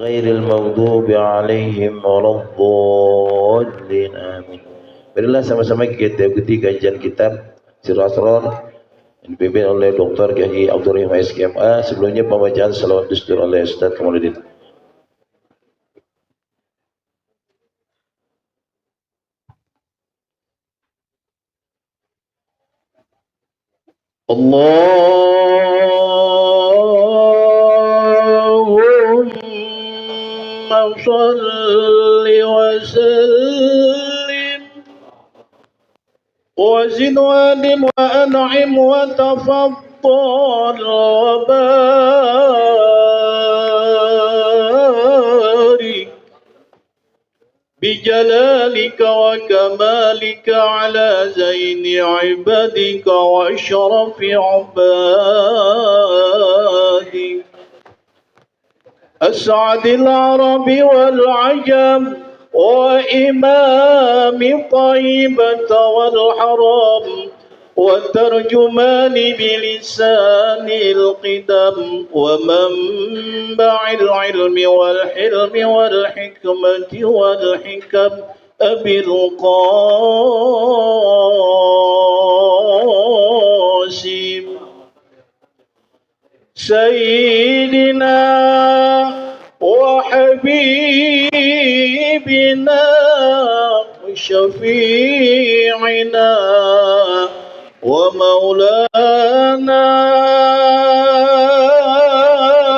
ghairil maghdubi alaihim waladdallin amin. Marilah sama-sama kita ikuti kajian kitab Sirrul Asrar yang dipimpin oleh Dr. Kiai Abdul Rahim SKMA. Sebelumnya pembacaan salawat dustur oleh Ustaz Kamaluddin. Allahumma shalli wa sallim wa zid wa dim wa an'im wa tafaddal wa barik بجلالك وكمالك على زين عبادك وأشرف عبادك أسعد العرب والعجم وإمام طيبة والحرم والترجمان بلسان القدم ومنبع العلم والحلم والحكمة والحكم أبي القاسم سيدنا وحبيبنا وشفيعنا ومولانا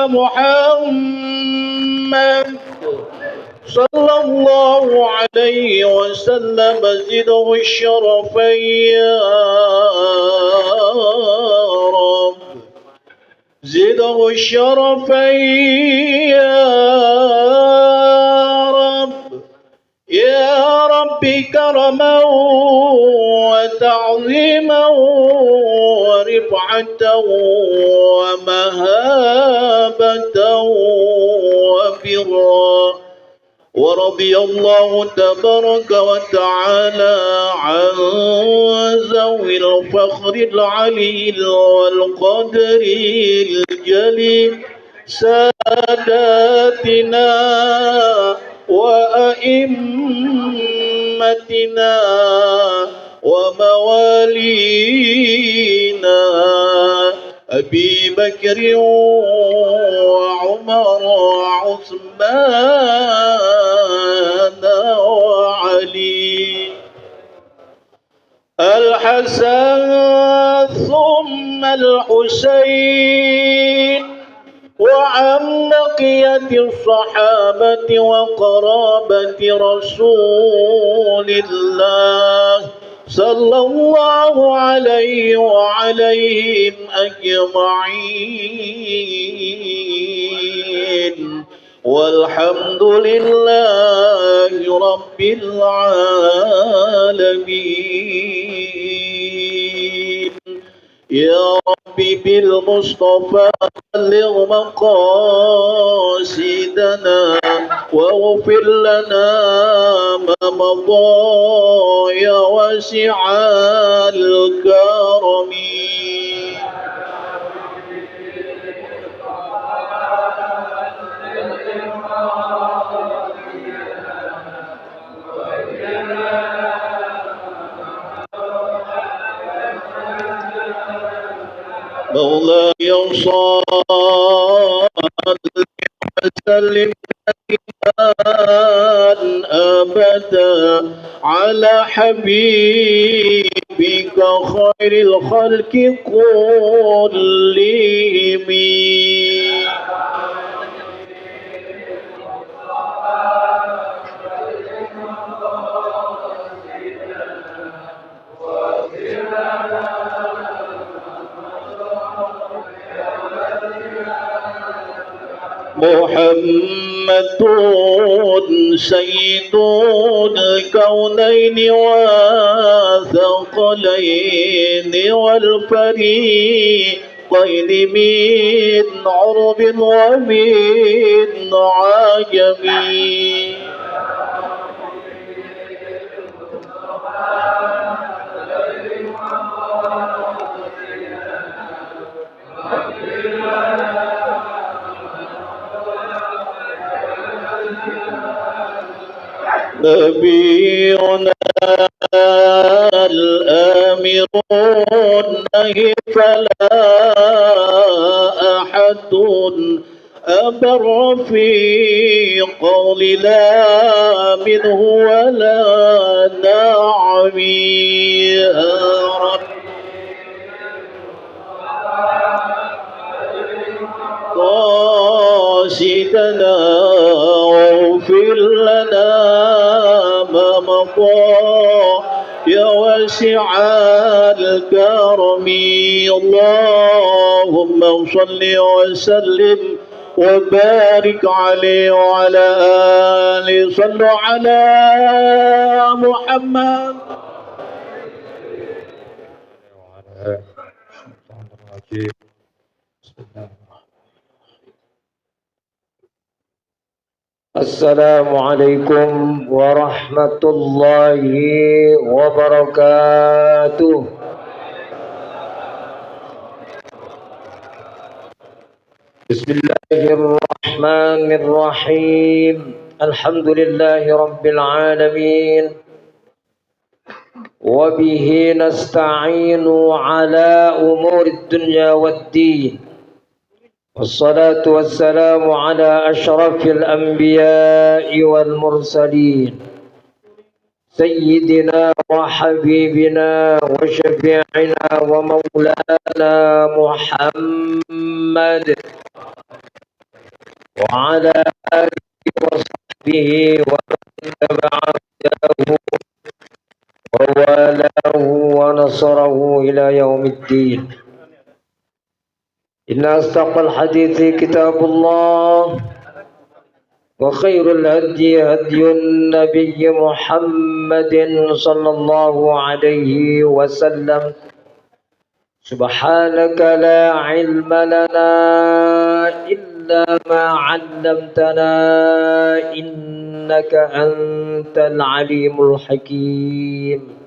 محمد صلى الله عليه وسلم زده الشرفين يا رب زده الشرفين يا رب كرما وتعظيما ورفعة ومهابة وبرا ورضي الله تبارك وتعالى عن ذوي الفخر العلي والقدر الجليل ساداتنا وأئمتنا وموالينا أبي بكر وعمر وعثمان وعلي الحسن ثم الحسين وعن بقية الصحابة وقرابة رسول الله صلى الله عليه وعليهم أجمعين والحمد لله رب العالمين. يا ربي بالمصطفى بلغ مقاصدنا واغفر لنا ما مضى يا واسع الكرم. مولاي صل وسلم أبدا على حبيبك خير الخلق كلهم. محمد سيد الكونين والثقلين والفريقين من عرب ومن عجم. نبينا الآمرون فلا أحد أبر في قول لا منه ولا نعمي يا رب قاصدنا واغفر لنا ما مضى يا واسع الكرم اللهم صل وسلم وبارك عليه وعلى آله صلوا على محمد. Assalamualaikum warahmatullahi wabarakatuh. Bismillahirrahmanirrahim. Alhamdulillahi rabbil alamin. Wa bihi nasta'inu ala umurid dunya waddin. والصلاة والسلام على أشرف الأنبياء والمرسلين سيدنا وحبيبنا وشفيعنا ومولانا محمد وعلى آله وصحبه ومن تبع هداه ووالاه ونصره إلى يوم الدين. إن أصدق الحديث كتاب الله وخير الهدي هدي النبي محمد صلى الله عليه وسلم. سبحانك لا علم لنا إلا ما علمتنا إنك أنت العليم الحكيم.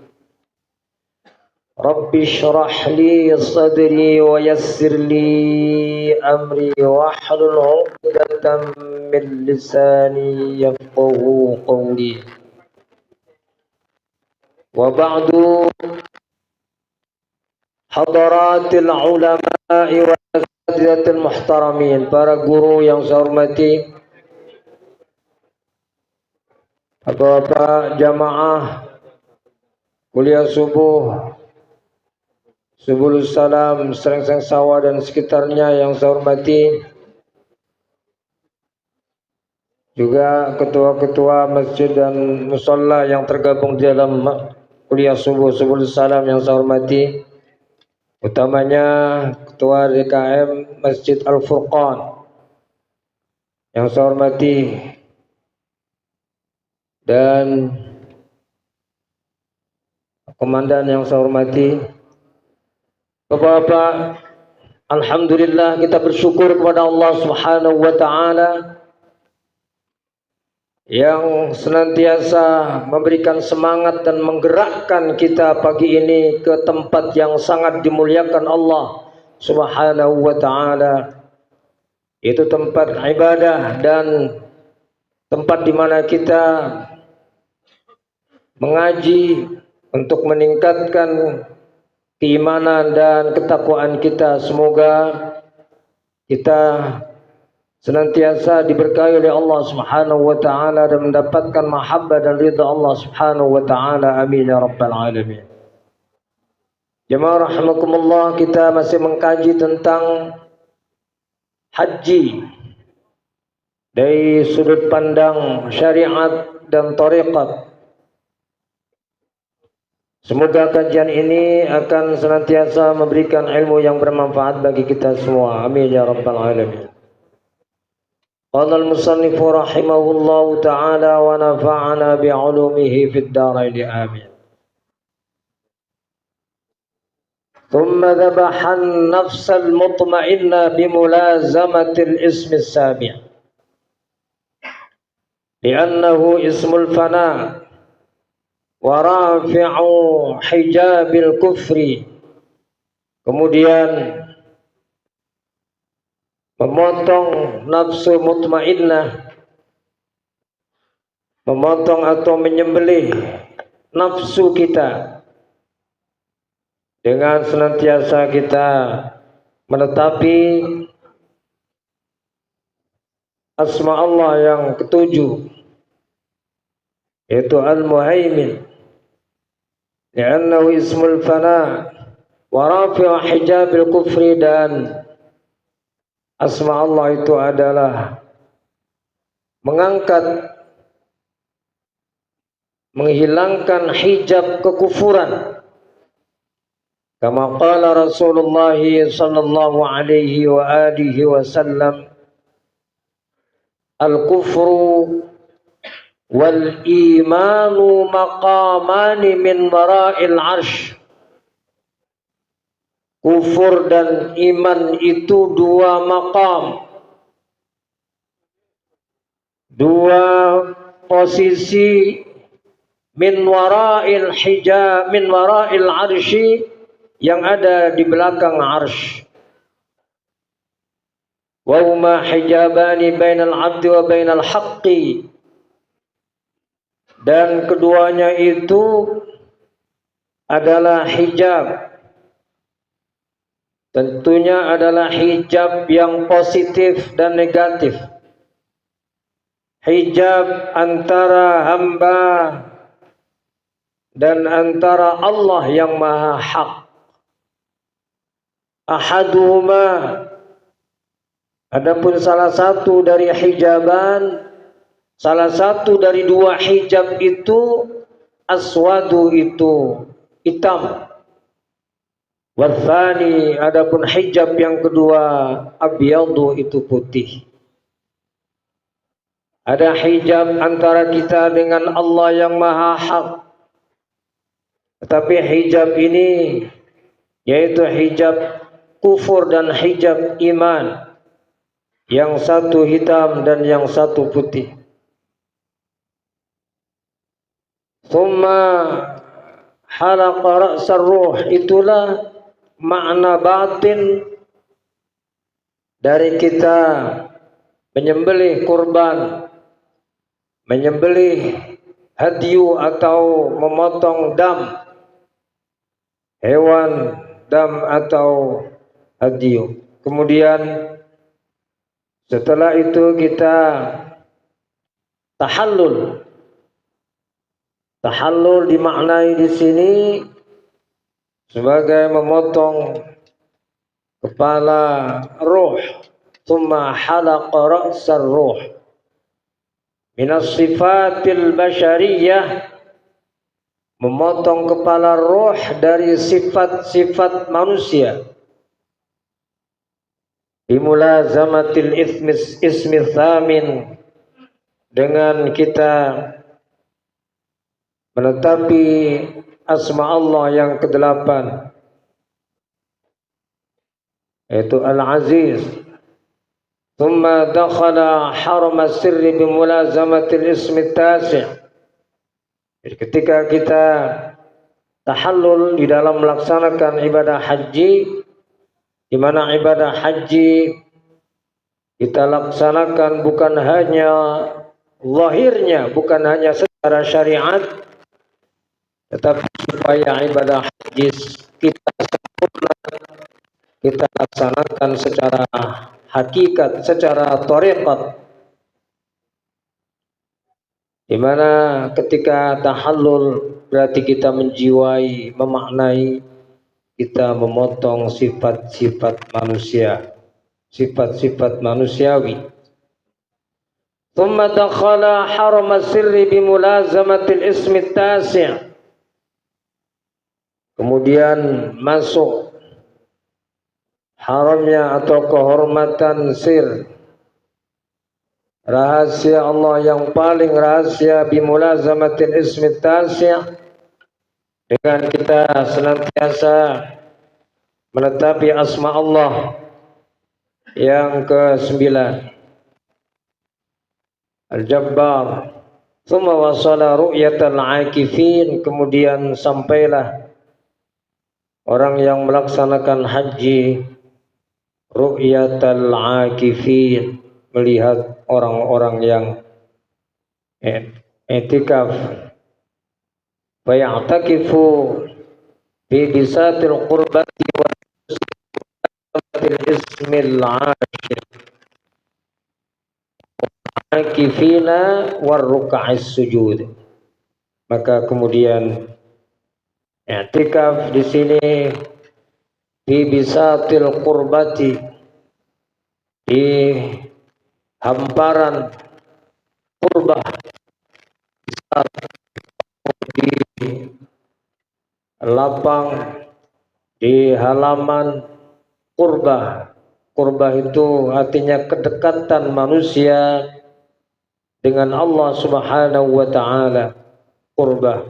رب اشرح لي صدري ويسر لي أمري واحلل عقدة من لساني يفقهوا قولي. وبعد حضرات العلماء والأساتذة المحترمين, para guru yang saya hormati, Bapak-bapak jamaah kuliah subuh Subul Salam, Serengseng Sawah dan sekitarnya yang saya hormati, juga ketua-ketua masjid dan musola yang tergabung di dalam kuliah subuh Subul Salam yang saya hormati, utamanya ketua DKM Masjid Al-Furqan yang saya hormati, dan komandan yang saya hormati. Bapak-bapak, alhamdulillah kita bersyukur kepada Allah Subhanahu wa taala yang senantiasa memberikan semangat dan menggerakkan kita pagi ini ke tempat yang sangat dimuliakan Allah Subhanahu wa taala. Itu tempat ibadah dan tempat di mana kita mengaji untuk meningkatkan keimanan dan ketakwaan kita. Semoga kita senantiasa diberkahi oleh Allah Subhanahu wa taala dan mendapatkan mahabbah dan ridha Allah Subhanahu wa taala. Amin ya rabbal alamin. Jemaah rahimakumullah, kita masih mengkaji tentang haji dari sudut pandang syariat dan tariqat. Semoga kajian ini akan senantiasa memberikan ilmu yang bermanfaat bagi kita semua. Amin ya rabbal alamin. Qala al-musannifu rahimahullahu ta'ala wa nafa'ana bi'ulumihi fid dharain. Amin. Thumma dhabaha an-nafs al-mutma'inna bimulazamati al-ism as-sabi'. Li'annahu ismul fana' warafi'u hijabil kufri. Kemudian memotong nafsu mutmainnah, memotong atau menyembelih nafsu kita dengan senantiasa kita menetapi asma Allah yang ketujuh, yaitu Al-Muhaimin, li'annahu ismul fana wa rafi'u hijabil kufri, dan asma Allah itu adalah mengangkat, menghilangkan hijab kekufuran. Kama qala Rasulullah sallallahu alaihi wa alihi wasallam, al-kufru wal imanu maqamani min wara'il arsh. Kufur dan iman itu dua maqam, dua posisi, min wara'il hijab, min wara'il arsy, yang ada di belakang arsy. Wa huma hijabani bainal 'abdi wa bainal haqqi, dan keduanya itu adalah hijab. Tentunya adalah hijab yang positif dan negatif. Hijab antara hamba dan antara Allah yang maha hak. Ahaduhuma, adapun salah satu dari hijaban, salah satu dari dua hijab itu, aswadu itu hitam. Wathani, adapun hijab yang kedua, abyadu itu putih. Ada hijab antara kita dengan Allah yang maha hak. Tetapi hijab ini, yaitu hijab kufur dan hijab iman, yang satu hitam dan yang satu putih. Thumma halaqa ra'sar ruh, itulah makna batin dari kita menyembelih kurban, menyembelih hadyu atau memotong dam, hewan dam atau hadyu. Kemudian setelah itu kita tahallul. Tahallul dimaknai di sini sebagai memotong kepala ruh. Tsumma halaqa ra'sar ruh minas sifatil basyariyah, memotong kepala ruh dari sifat-sifat manusia. Bimulazamatil ismi tsamin, dengan kita menetapi asma Allah yang ke-8, yaitu Al-Aziz. Thumma dakhala haram as-sirri bimulazamatil ismi tasi'. Jadi ketika kita tahallul di dalam melaksanakan ibadah haji, di mana ibadah haji kita laksanakan bukan hanya zahirnya, bukan hanya secara syariat, tetapi supaya ibadah haji kita sempurna, kita laksanakan secara hakikat, secara thariqat, di mana ketika tahallul berarti kita menjiwai, memaknai, kita memotong sifat-sifat manusia, sifat-sifat manusiawi. Thumma dakhala haram as-sirri bimulazamatil ismi tasi'. Kemudian masuk haramnya atau kehormatan sir, rahasia Allah yang paling rahasia, bimulazamatil ismi tasi', dengan kita senantiasa menetapi asma Allah yang ke-9, Al-Jabbar. Tsumma wasala ru'yatal akifin, kemudian sampailah orang yang melaksanakan haji ru'yatal akifin, melihat orang-orang yang i'tikaf fa ya'takifu fi bisatil qurbati wa til ismil ashir akifina war ruk'is sujud. Maka kemudian i'tikaf di sini fi bisatil qurbati, di hamparan qurbah, di lapang, di halaman qurbah. Qurbah itu artinya kedekatan manusia dengan Allah Subhanahu wa taala. Qurbah,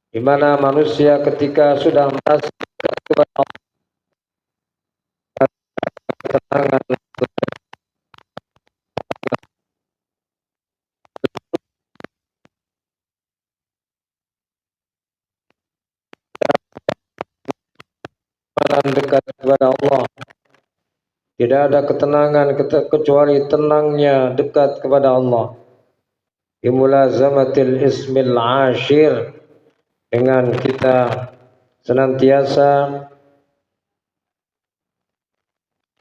di mana manusia ketika sudah merasa dekat kepada Allah, ketenangan dekat kepada Allah. Tidak ada ketenangan kecuali tenangnya dekat kepada Allah. Bimulazamatil ismil ashir, dengan kita senantiasa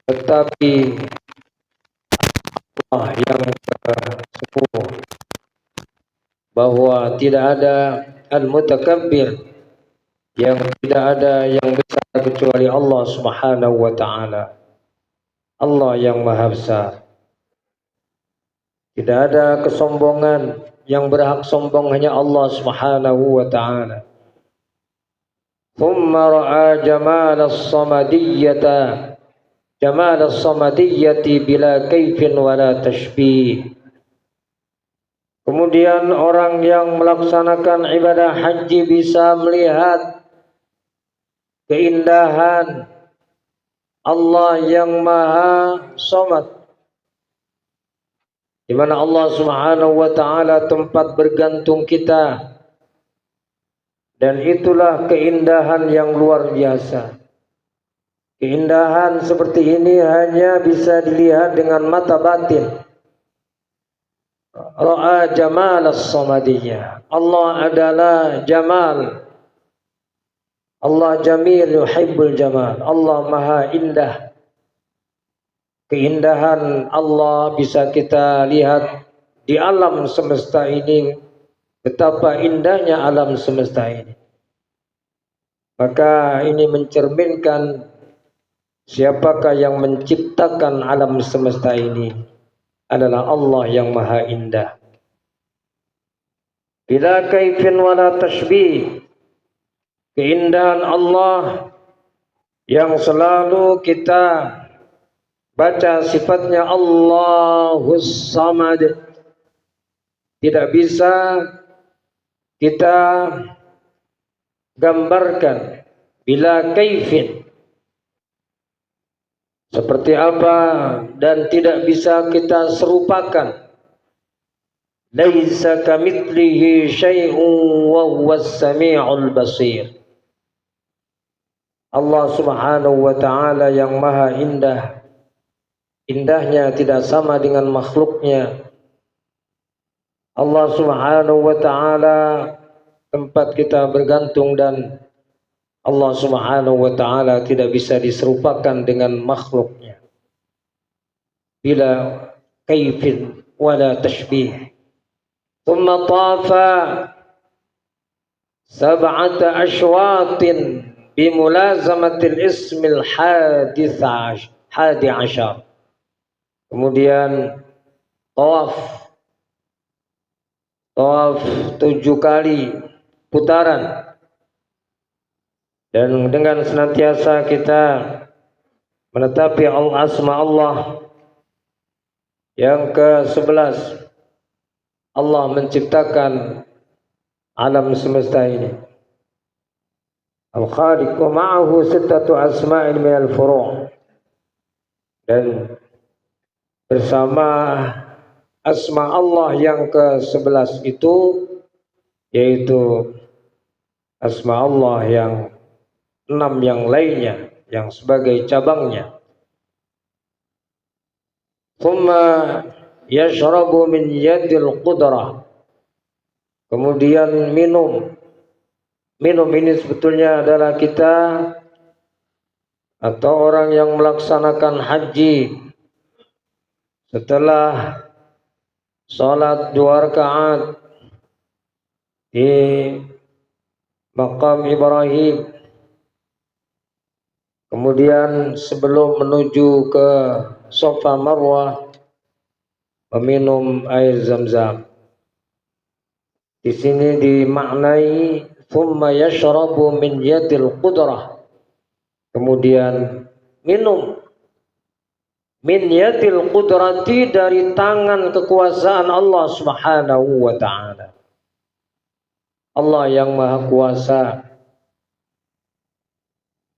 tetapi Allah yang ke-10, bahwa tidak ada al-mutakabbir, yang tidak ada yang besar kecuali Allah Subhanahu wa taala. Allah yang maha besar. Tidak ada kesombongan, yang berhak sombong hanya Allah Subhanahu wa taala. Thumma ra'a jamal as-samadiyyata, jamal as-samadiyyati bila kaifin wala tashbih. Kemudian orang yang melaksanakan ibadah haji bisa melihat keindahan Allah yang maha somad, di mana Allah Subhanahu wa taala tempat bergantung kita, dan itulah keindahan yang luar biasa. Keindahan seperti ini hanya bisa dilihat dengan mata batin. Ra'a jamal as-samadiyah, Allah adalah jamal, Allah jamil yuhibbul jamal, Allah maha indah. Keindahan Allah bisa kita lihat di alam semesta ini. Betapa indahnya alam semesta ini. Maka ini mencerminkan siapakah yang menciptakan alam semesta ini, adalah Allah yang maha indah. Bila kaifin wala tashbih, keindahan Allah yang selalu kita baca sifatnya Allahus Samad, tidak bisa kita gambarkan bila kaifin seperti apa, dan tidak bisa kita serupakan. Laisa kamitslihi syai'un wa huwas sami'ul basir. Allah Subhanahu wa taala yang maha indah, indahnya tidak sama dengan makhluknya. Allah Subhanahu wa taala tempat kita bergantung, dan Allah Subhanahu wa taala tidak bisa diserupakan dengan makhluknya. Bila kaifin wala tashbih. Thumma tafa sab'ata ashwatin bimulazamatil ismil hadi ashar. Kemudian tawaf 7 kali putaran, dan dengan senantiasa kita menetapi asma Allah yang ke-11. Allah menciptakan alam semesta ini. Al-Khaliq wa ma'ahu sittatu asma'in minal furu'. Dan bersama asma Allah yang ke-11 itu, yaitu asma Allah yang 6 yang lainnya, yang sebagai cabangnya. Thumma yashrabu min yadil qudrah, Kemudian minum. Minum ini sebetulnya adalah kita atau orang yang melaksanakan haji setelah salat 2 rakaat di Maqam Ibrahim, kemudian sebelum menuju ke Safa Marwah meminum air Zam-Zam. Di sini dimaknai thumma yashrabu min yadil qudrah, kemudian minum min yadil qudrati, dari tangan kekuasaan Allah Subhanahu wa ta'ala. Allah yang maha kuasa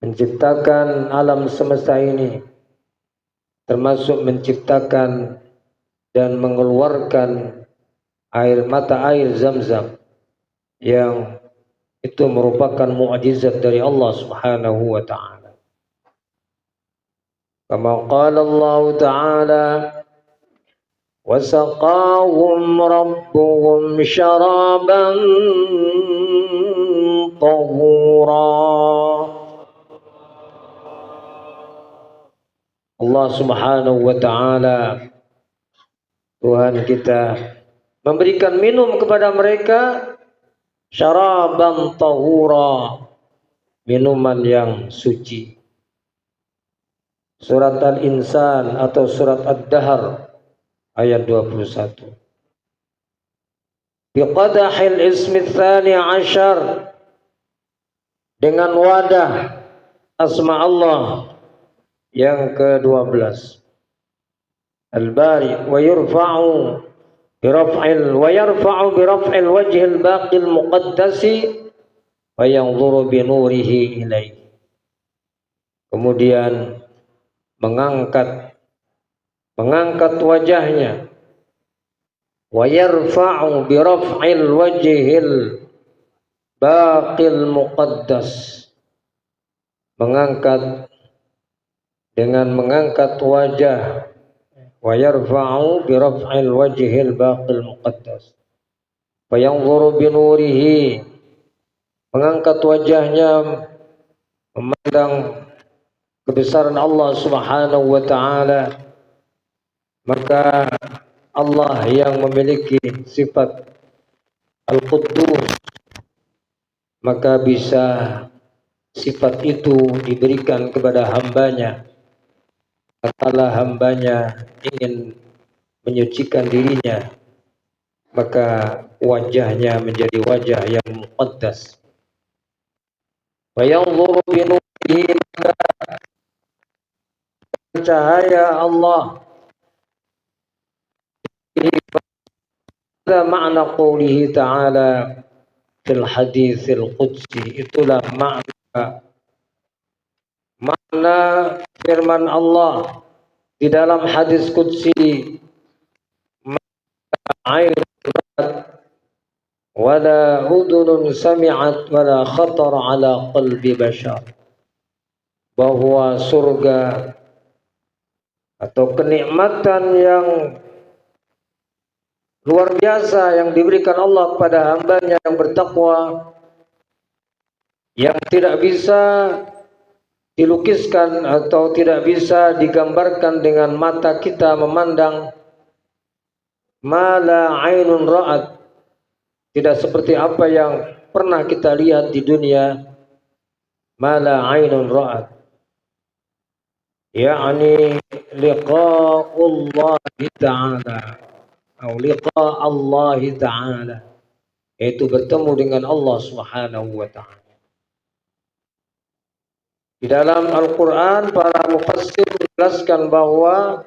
menciptakan alam semesta ini, termasuk menciptakan dan mengeluarkan mata air Zam-Zam yang itu merupakan mukjizat dari Allah Subhanahu wa ta'ala. Kama qala Allah ta'ala وَسَقَاهُمْ رَبُّهُمْ شَرَابًا طَهُورًا. Allah Subhanahu wa ta'ala, Tuhan kita, memberikan minum kepada mereka syaraban tahura, minuman yang suci. Surat Al-Insan atau surat Ad-Dahr ayat 21. Biqadahil ismi tsani asyar, dengan wadah asma Allah yang ke-12. Al-Bari wa yarfa'u biraf'il wajhil baqil muqaddasi wa yanzuru binurihi ilaihi. Kemudian mengangkat wajahnya, wa yarfa'u biraf'il wajhil baqil muqaddas, dengan mengangkat wajah, wa yarfa'u biraf'il wajhil baqil muqaddas wa yanzuru binurihi, mengangkat wajahnya memandang kebesaran Allah Subhanahu wa ta'ala. Maka Allah yang memiliki sifat Al-Quddus, maka bisa sifat itu diberikan kepada hambanya. Kala hambanya ingin menyucikan dirinya, maka wajahnya menjadi wajah yang muqaddas. Wa yanzuru bi nurihi, cahaya Allah. Itulah makna qoulihi ta'ala fil haditsil qudsi, itulah makna firman Allah di dalam hadis qudsi, ain wala udunun sami'at wala khatar ala qalbi bashar, bahwa surga atau kenikmatan yang luar biasa yang diberikan Allah kepada hambanya yang bertakwa, yang tidak bisa dilukiskan atau tidak bisa digambarkan dengan mata kita memandang. Mala ainun ra'at, tidak seperti apa yang pernah kita lihat di dunia. Mala ainun ra'at, yakni liqa'ullah ta'ala atau liqa Allah ta'ala, yaitu bertemu dengan Allah Subhanahu wa ta'ala. Di dalam Al-Quran para mufassir menjelaskan bahwa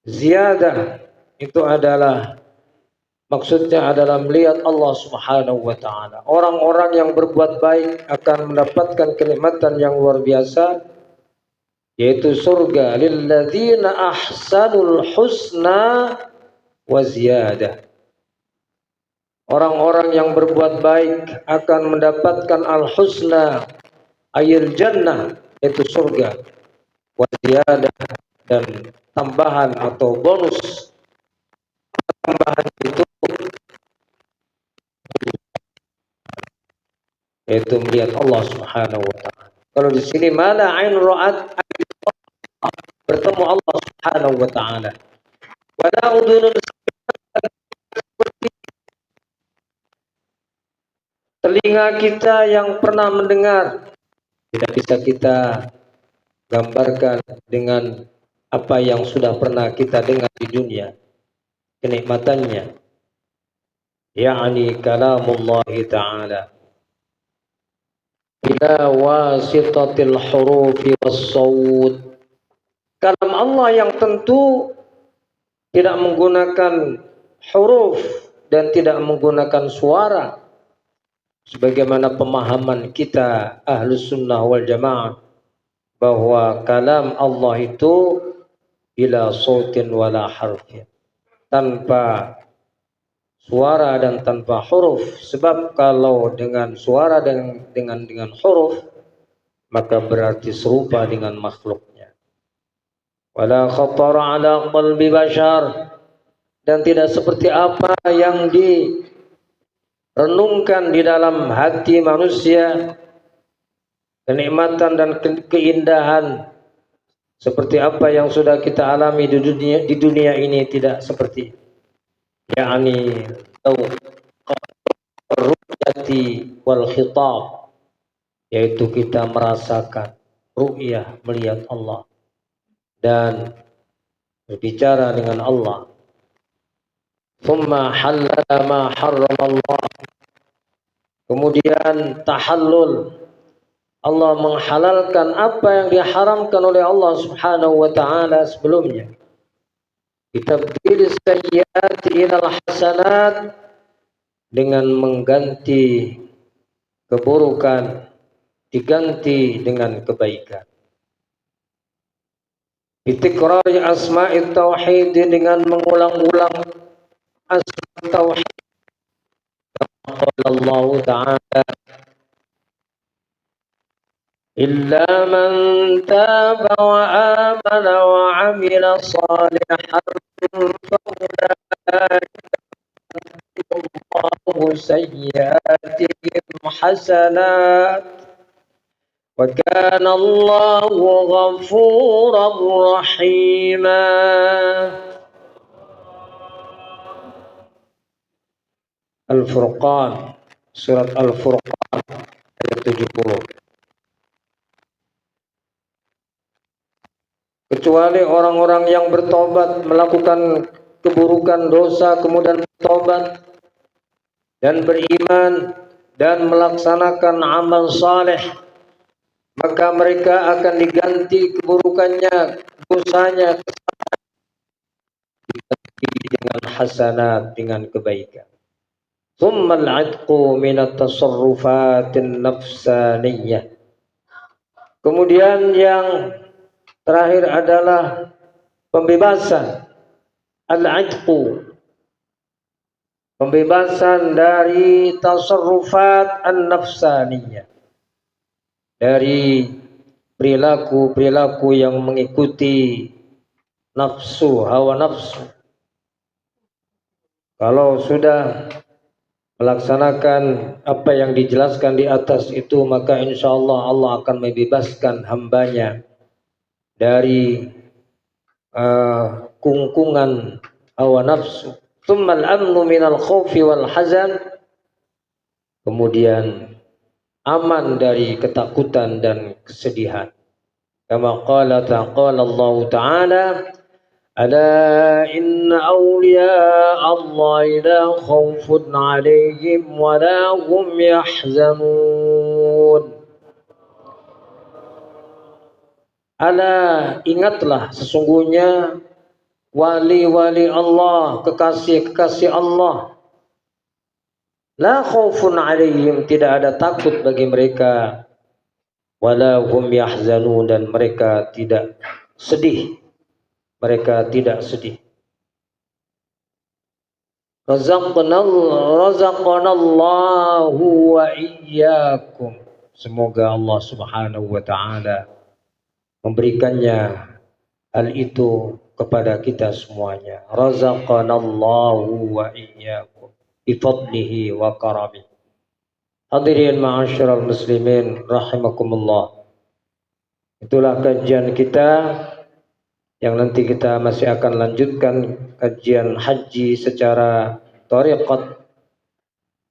ziyadah itu adalah, maksudnya adalah melihat Allah Subhanahu wa ta'ala. Orang-orang yang berbuat baik akan mendapatkan kenikmatan yang luar biasa, yaitu surga. Lilladzina ahsanul husna wa ziyadah. Orang-orang yang berbuat baik akan mendapatkan al-husna ayil jannah, yaitu surga, wa ziyadah, dan tambahan atau bonus. Tambahan itu yaitu melihat Allah Subhanahu wa taala. Kalau di sini mana ain ra'at, bertemu Allah Subhanahu wa taala. Wala udhunun, telinga kita yang pernah mendengar, tidak bisa kita gambarkan dengan apa yang sudah pernah kita dengar di dunia, kenikmatannya, yakni kalamullah ta'ala ila wasitatil hurufi was-sawt. Kalam Allah yang tentu tidak menggunakan huruf dan tidak menggunakan suara, sebagaimana pemahaman kita Ahlus Sunnah wal Jamaah bahwa kalam Allah itu bila sautin wala harfin, tanpa suara dan tanpa huruf. Sebab kalau dengan suara dan dengan huruf, maka berarti serupa dengan makhluknya. Wala khatara ala qalbi bashar, dan tidak seperti apa yang direnungkan di dalam hati manusia, kenikmatan dan keindahan seperti apa yang sudah kita alami di dunia ini, tidak seperti yakni ru'yati wal khitab, yaitu kita merasakan ru'yah, melihat Allah dan berbicara dengan Allah. Thumma halala ma harrama Allah, kemudian tahallul, Allah menghalalkan apa yang diharamkan oleh Allah Subhanahu wa taala sebelumnya. Bitabdil sayyiati ilal hasanat, dengan mengganti keburukan diganti dengan kebaikan. Bitikrari asma'it tauhid, dengan mengulang-ulang asma' tauhid. Qala Allah ta'ala illa man taba wa amana wa amila salihan faulaika Allahu sayyiatihim hasanat wa kana Allahu ghafuran rahima. Al-Furqan, surat Al-Furqan ayat 70. Kecuali orang-orang yang bertobat, melakukan keburukan dosa, kemudian bertobat dan beriman dan melaksanakan amal saleh, maka mereka akan diganti keburukannya, dosanya dengan hasanat, dengan kebaikan. Thumma al-'idqu min at-tasarrufatin nafsaniyah, kemudian yang terakhir adalah pembebasan, al-'idqu, pembebasan dari tasarrufat an-nafsaniyah, dari perilaku-perilaku yang mengikuti nafsu, hawa nafsu. Kalau sudah melaksanakan apa yang dijelaskan di atas itu, maka insya Allah Allah akan membebaskan hambanya dari kungkungan hawa nafsu. Tsummal amnu minal khawfi wal hazan, kemudian aman dari ketakutan dan kesedihan. Kama qala Allah Ta'ala, ala inna awliya Allah la khawfun alaihim wa la hum yahzanun. Ala, ingatlah, sesungguhnya wali-wali Allah, kekasih-kekasih Allah, la khaufun alaihim, tidak ada takut bagi mereka, wala hum yahzanun, dan mereka tidak sedih, mereka tidak sedih. Razaqnallahu wa iyyakum, semoga Allah Subhanahu wa ta'ala memberikannya hal itu kepada kita semuanya. Razaqnallahu wa iyyakum bifadlihi wa karamihi. Hadirin ma'asyiral muslimin rahimakumullah. Itulah kajian kita yang nanti kita masih akan lanjutkan kajian haji secara tariqat,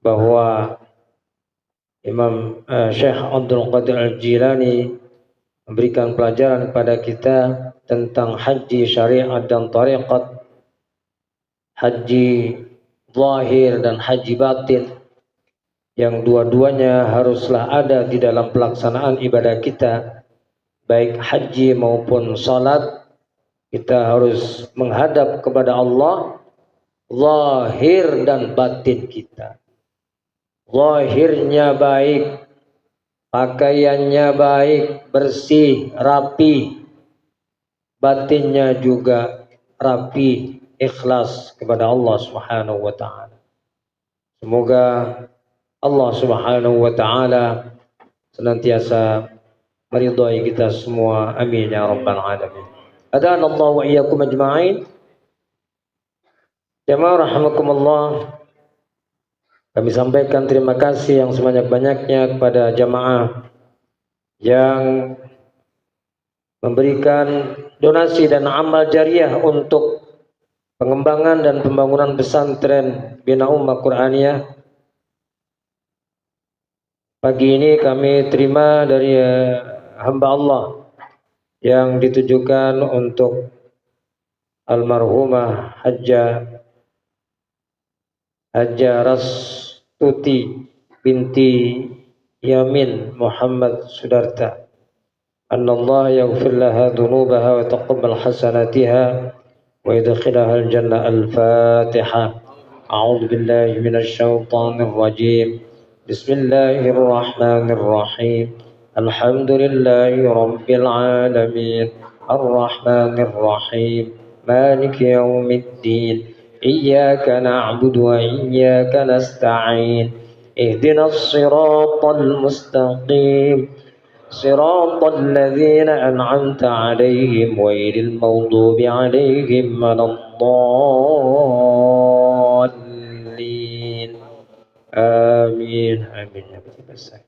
bahwa Imam Syekh Abdul Qadir Al-Jilani memberikan pelajaran kepada kita tentang haji syariat dan tariqat, haji zahir dan haji batin, yang dua-duanya haruslah ada di dalam pelaksanaan ibadah kita, baik haji maupun salat. Kita harus menghadap kepada Allah, zahir dan batin kita. Zahirnya baik, pakaiannya baik, bersih, rapi, batinnya juga rapi, ikhlas kepada Allah Subhanahu wa taala. Semoga Allah Subhanahu wa taala senantiasa meridhai kita semua. Amin ya rabbal alamin. Adana Allah wa iyyakum ajma'in. Jamaah rahimakumullah, kami sampaikan terima kasih yang sebanyak-banyaknya kepada jamaah yang memberikan donasi dan amal jariah untuk pengembangan dan pembangunan pesantren Bina Ummah Qur'aniyah. Pagi ini kami terima dari hamba Allah yang ditujukan untuk almarhumah Hajjah Rastuti binti Yamin Muhammad Sudarta. Annallah yaghfir laha dhunubaha wa taqabbal hasanatiha wa yudkhilaha al-jannah. Al-Fatihah. A'udzu billahi minasy syaithanir rajim. Bismillahirrahmanirrahim. Alhamdulillahi rabbil alamin. Ar-Rahmanir Rahim. Maliki yaumiddin. Iyyaka na'budu wa iyyaka nasta'in. Ihdinas siratal mustaqim. Siratal ladzina an'amta 'alaihim ghairil maghdubi 'alaihim waladdallin. Amin. Amin ya rabbal alamin.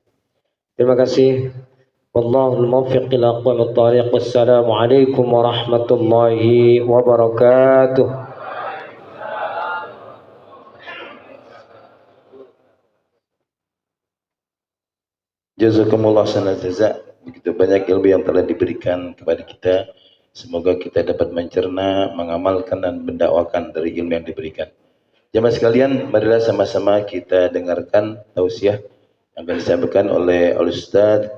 Terima kasih. Wallahul muwaffiq ila aqwamit thariq. Wassalamu alaikum warahmatullahi wabarakatuh. Jazakumullah khairan jazak. Begitu banyak ilmu yang telah diberikan kepada kita. Semoga kita dapat mencerna, mengamalkan dan mendakwakan dari ilmu yang diberikan. Jamaah sekalian, marilah sama-sama kita dengarkan tausiah yang akan disampaikan oleh Al-Ustaz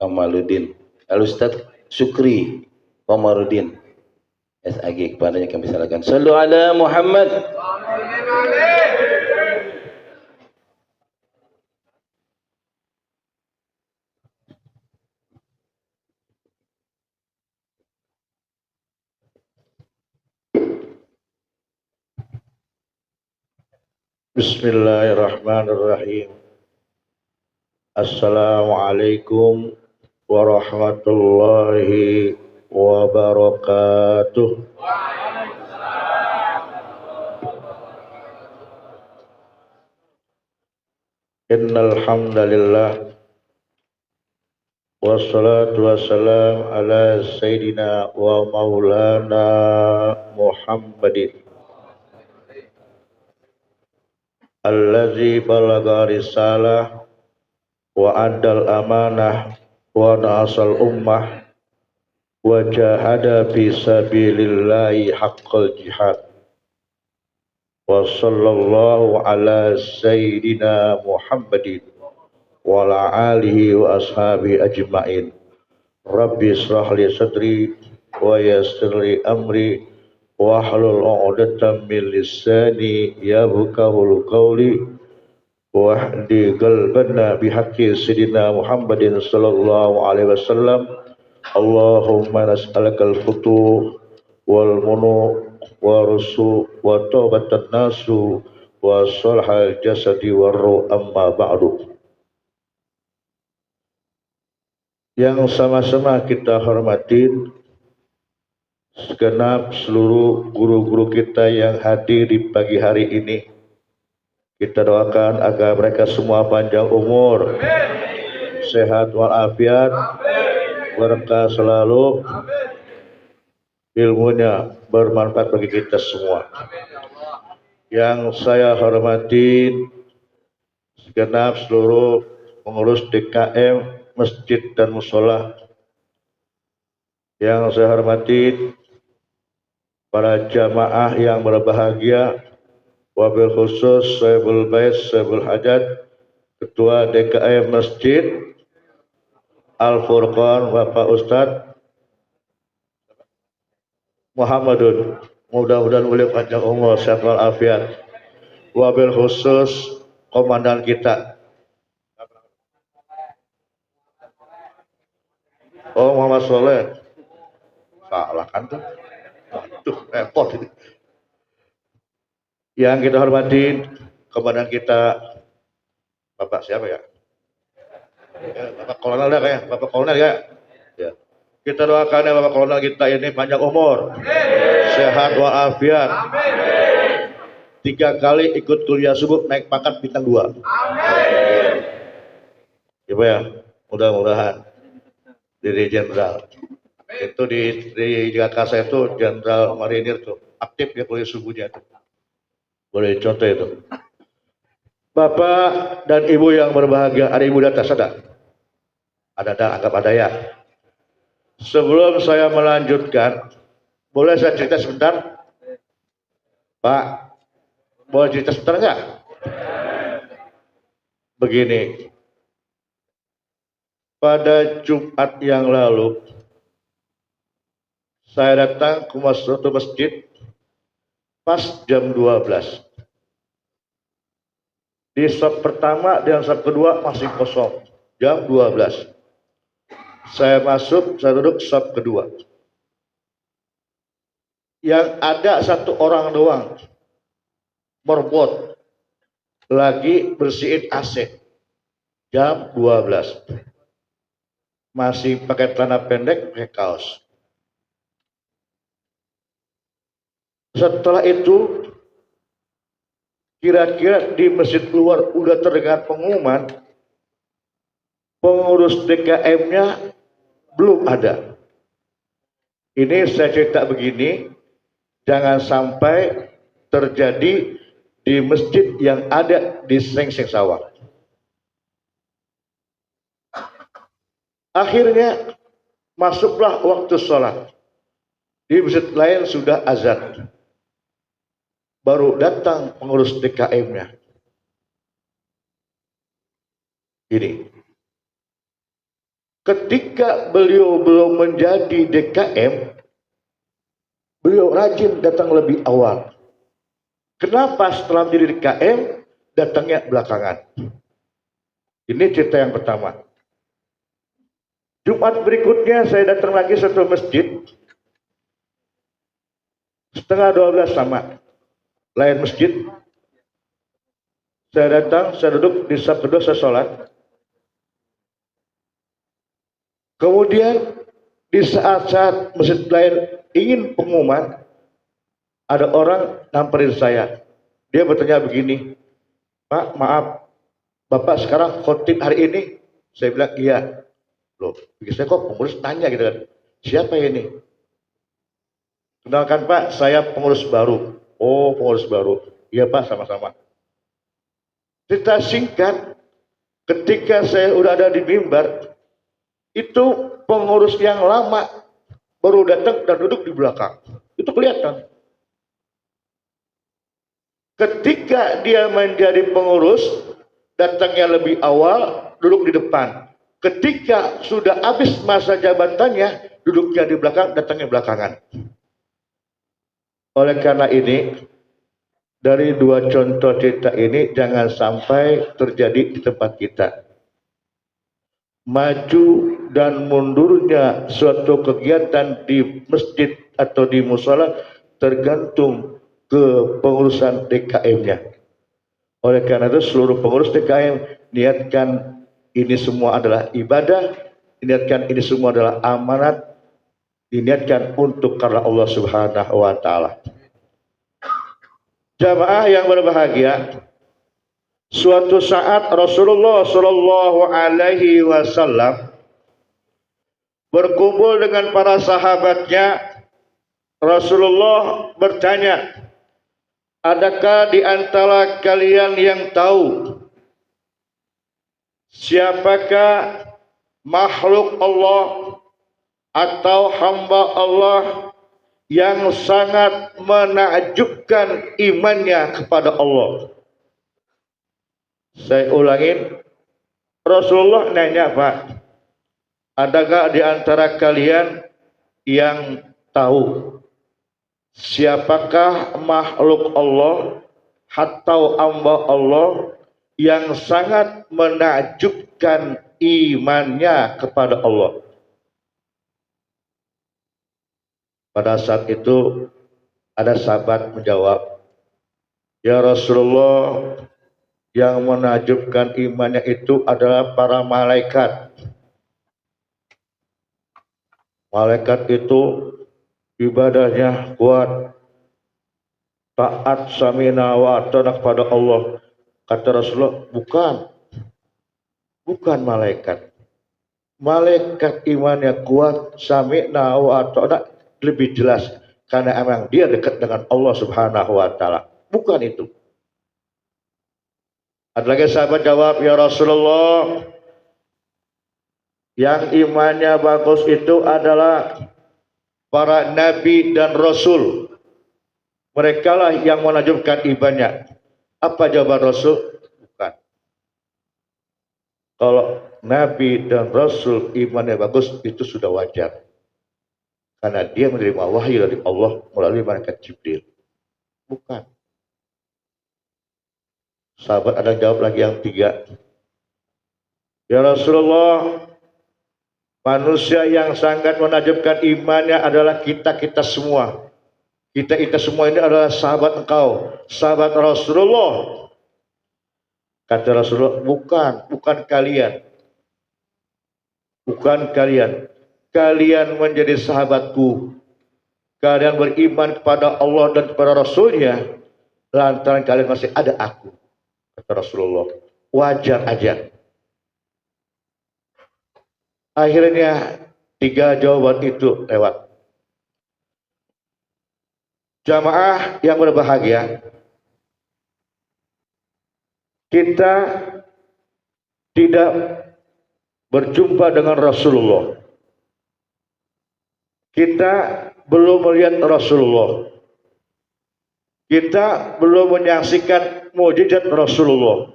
Kamaluddin, Al-Ustaz Syukri Kamaluddin SAG. Kepadanya kami silakan. Sallu ala Muhammad. Bismillahirrahmanirrahim. Assalamualaikum warahmatullahi wabarakatuh. Innal hamdalillah wassalatu wassalam ala sayyidina wa maulana Muhammadin allazi balagha risalah wa addal amanah wa nasal ummah wa jahada fi sabilillahi haqqal jihad wa sallallahu ala sayyidina Muhammadin wa ala alihi wa ashabi ajma'in. Rabbi israh li sadri wa yassir li amri wahlul 'uqdatam min lisani yafqahul qawli wahdi qalbana bihaqqi sayyidina Muhammadin sallallahu alaihi wasallam. Allahumma nas'alakal futuh wal munu wa rusu wa taubatan nasu wa salhal jasadi warru amma ba'du. Yang sama-sama kita hormatin segenap seluruh guru-guru kita yang hadir di pagi hari ini, Kita doakan agar mereka semua panjang umur, sehat walafiat, berkah selalu, ilmunya bermanfaat bagi kita semua. Yang saya hormati segenap seluruh pengurus DKM Masjid dan Musola. Yang saya hormati para jamaah yang berbahagia, wabil khusus Saibul Bait, Saibul Hajat, Ketua DKM Masjid Al-Furqan, Bapak Ustadz Muhammadun. Mudah-mudahan beliau panjang umur, sehat walafiat. Wabil khusus komandan kita. Oh, Muhammad Soleh. Salah kan tuh? Aduh, repot ini. Yang kita hormati komandan kita, Bapak siapa ya? Bapak Kolonel ya kayak, Bapak Kolonel ya. Ya. Kita doakan ya Bapak Kolonel kita ini panjang umur, sehat walafiat. 3 kali ikut kuliah subuh, naik pangkat bintang 2. Coba ya, mudah-mudahan jadi jenderal. Itu di Jakarta itu jenderal marinir tuh, aktif dia kuliah subuhnya itu. Boleh contoh itu. Bapak dan Ibu yang berbahagia, ada Ibu di atas ada? Ada, anggap ada ya. Sebelum saya melanjutkan, boleh saya cerita sebentar? Pak, boleh cerita sebentar enggak? Begini, pada Jumat yang lalu, saya datang ke suatu masjid pas jam 12. Di saf pertama dan saf kedua masih kosong, jam 12. Saya masuk, saya duduk saf kedua. Yang ada 1 orang doang, merbot, lagi bersihin AC, jam 12. Masih pakai celana pendek, pakai kaos. Setelah itu, kira-kira di masjid luar udah terdengar pengumuman, pengurus DKM-nya belum ada. Ini saya cerita begini, jangan sampai terjadi di masjid yang ada di Sengseng Sawah. Akhirnya masuklah waktu sholat. Di masjid lain sudah azan. Baru datang pengurus DKM-nya. Ini. Ketika beliau belum menjadi DKM, beliau rajin datang lebih awal. Kenapa setelah menjadi DKM, datangnya belakangan? Ini cerita yang pertama. Jumat berikutnya saya datang lagi satu masjid, setengah 12 sama, lain masjid. Saya datang, saya duduk di saf kedua, saya sholat. Kemudian di saat-saat masjid lain ingin pengumuman, ada orang namperin saya. Dia bertanya begini, Pak, maaf, Bapak sekarang khotib hari ini? Saya bilang iya. Loh, saya kok pengurus tanya gitu kan, siapa ini? Kenalkan Pak, saya pengurus baru. Oh, pengurus baru. Iya Pak, sama-sama. Cerita singkat, ketika saya udah ada di mimbar, itu pengurus yang lama baru datang dan duduk di belakang. Itu kelihatan. Ketika dia menjadi pengurus, datangnya lebih awal, duduk di depan. Ketika sudah habis masa jabatannya, duduknya di belakang, datangnya belakangan. Oleh karena ini, dari 2 contoh cerita ini jangan sampai terjadi di tempat kita. Maju dan mundurnya suatu kegiatan di masjid atau di musola tergantung ke pengurusan DKM-nya. Oleh karena itu seluruh pengurus DKM niatkan ini semua adalah ibadah, niatkan ini semua adalah amanat, diniatkan untuk karena Allah Subhanahu wa taala. Jamaah yang berbahagia, Suatu saat Rasulullah Shallallahu Alaihi Wasallam berkumpul dengan para sahabatnya. Rasulullah bertanya, adakah di antara kalian yang tahu siapakah makhluk Allah atau hamba Allah yang sangat menakjubkan imannya kepada Allah? Saya ulangin, Rasulullah nanya, Pak, adakah di antara kalian yang tahu siapakah makhluk Allah atau hamba Allah yang sangat menakjubkan imannya kepada Allah? Pada saat itu ada sahabat menjawab, ya Rasulullah, yang menakjubkan imannya itu adalah para malaikat. Malaikat itu ibadahnya kuat, taat samina wa ata'na kepada Allah. Kata Rasulullah, bukan malaikat. Malaikat imannya kuat, samina wa ata'na lebih jelas, karena emang dia dekat dengan Allah Subhanahu wa taala. Bukan itu. Ada lagi sahabat jawab, ya Rasulullah, yang imannya bagus itu adalah para nabi dan rasul. Mereka lah yang menakjubkan imannya. Apa jawaban Rasul? Bukan. Kalau nabi dan rasul imannya bagus, itu sudah wajar, karena dia menerima wahyu dari Allah melalui malaikat Jibril. Bukan. Sahabat ada jawab lagi yang tiga, ya Rasulullah, manusia yang sangat menakjubkan imannya adalah kita semua. Kita semua ini adalah sahabat engkau, sahabat Rasulullah. Kata Rasulullah, bukan kalian. Bukan kalian. Kalian menjadi sahabatku. Kalian beriman kepada Allah dan kepada Rasulnya, lantaran kalian masih ada aku. Kata Rasulullah, wajar aja. Akhirnya tiga jawaban itu lewat. Jamaah yang berbahagia, kita tidak berjumpa dengan Rasulullah. Kita belum melihat Rasulullah. Kita belum menyaksikan mukjizat Rasulullah.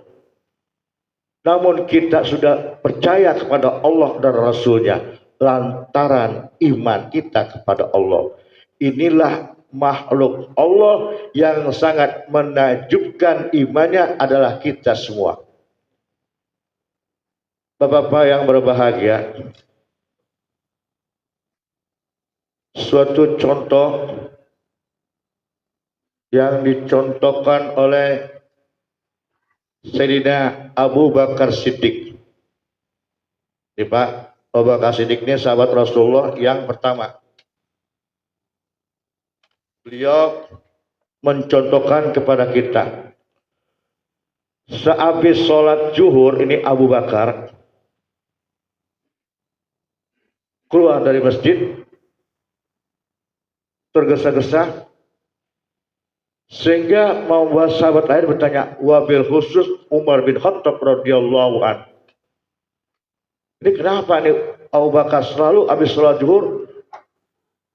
Namun kita sudah percaya kepada Allah dan Rasulnya lantaran iman kita kepada Allah. Inilah makhluk Allah yang sangat menakjubkan imannya adalah kita semua. Bapak-bapak yang berbahagia, suatu contoh yang dicontohkan oleh Sayyidina Abu Bakar Siddiq. Ini Pak, Abu Bakar Siddiq ini sahabat Rasulullah yang pertama. Beliau mencontohkan kepada kita, sehabis sholat zuhur ini Abu Bakar keluar dari masjid tergesa-gesa sehingga membuat sahabat lain bertanya, wabil khusus Umar bin Khattab radhiyallahu an. Ini kenapa nih Abu Bakar selalu habis sholat zuhur